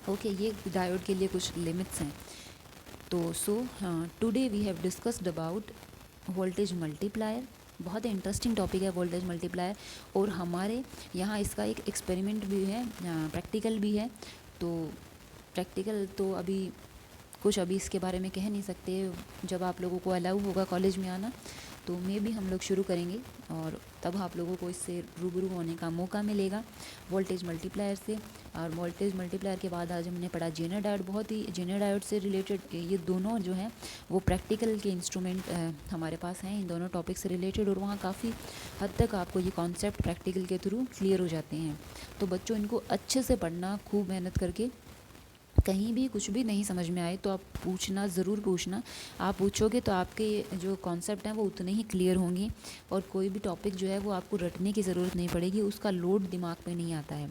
[SPEAKER 1] ओके, ये डायोड के लिए कुछ लिमिट्स हैं। तो today we have discussed about voltage multiplier. बहुत ही इंटरेस्टिंग टॉपिक है वोल्टेज मल्टीप्लायर, और हमारे यहाँ इसका एक एक्सपेरिमेंट भी है, प्रैक्टिकल भी है। तो प्रैक्टिकल तो अभी इसके बारे में कह नहीं सकते, जब आप लोगों को अलाउ होगा कॉलेज में आना तो मे भी हम लोग शुरू करेंगे, और तब आप लोगों को इससे रूबरू होने का मौका मिलेगा वोल्टेज मल्टीप्लायर से। और वोल्टेज मल्टीप्लायर के बाद आज हमने पढ़ा जेनर डायोड। बहुत ही जेनर डायोड से रिलेटेड ये दोनों जो हैं वो प्रैक्टिकल के इंस्ट्रूमेंट हमारे पास हैं इन दोनों टॉपिक से रिलेटेड, और वहाँ काफ़ी हद तक आपको ये कॉन्सेप्ट प्रैक्टिकल के थ्रू क्लियर हो जाते हैं। तो बच्चों, इनको अच्छे से पढ़ना, खूब मेहनत करके। कहीं भी कुछ भी नहीं समझ में आए तो आप पूछना, ज़रूर पूछना। आप पूछोगे तो आपके जो कॉन्सेप्ट हैं वो उतने ही क्लियर होंगे, और कोई भी टॉपिक जो है वो आपको रटने की ज़रूरत नहीं पड़ेगी, उसका लोड दिमाग पे नहीं आता है।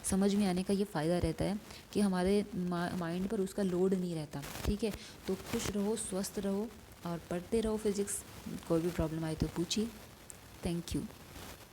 [SPEAKER 1] समझ में आने का ये फ़ायदा रहता है कि हमारे माइंड पर उसका लोड नहीं रहता। ठीक है, तो खुश रहो, स्वस्थ रहो और पढ़ते रहो फिज़िक्स। कोई भी प्रॉब्लम आए तो पूछिए। Thank you.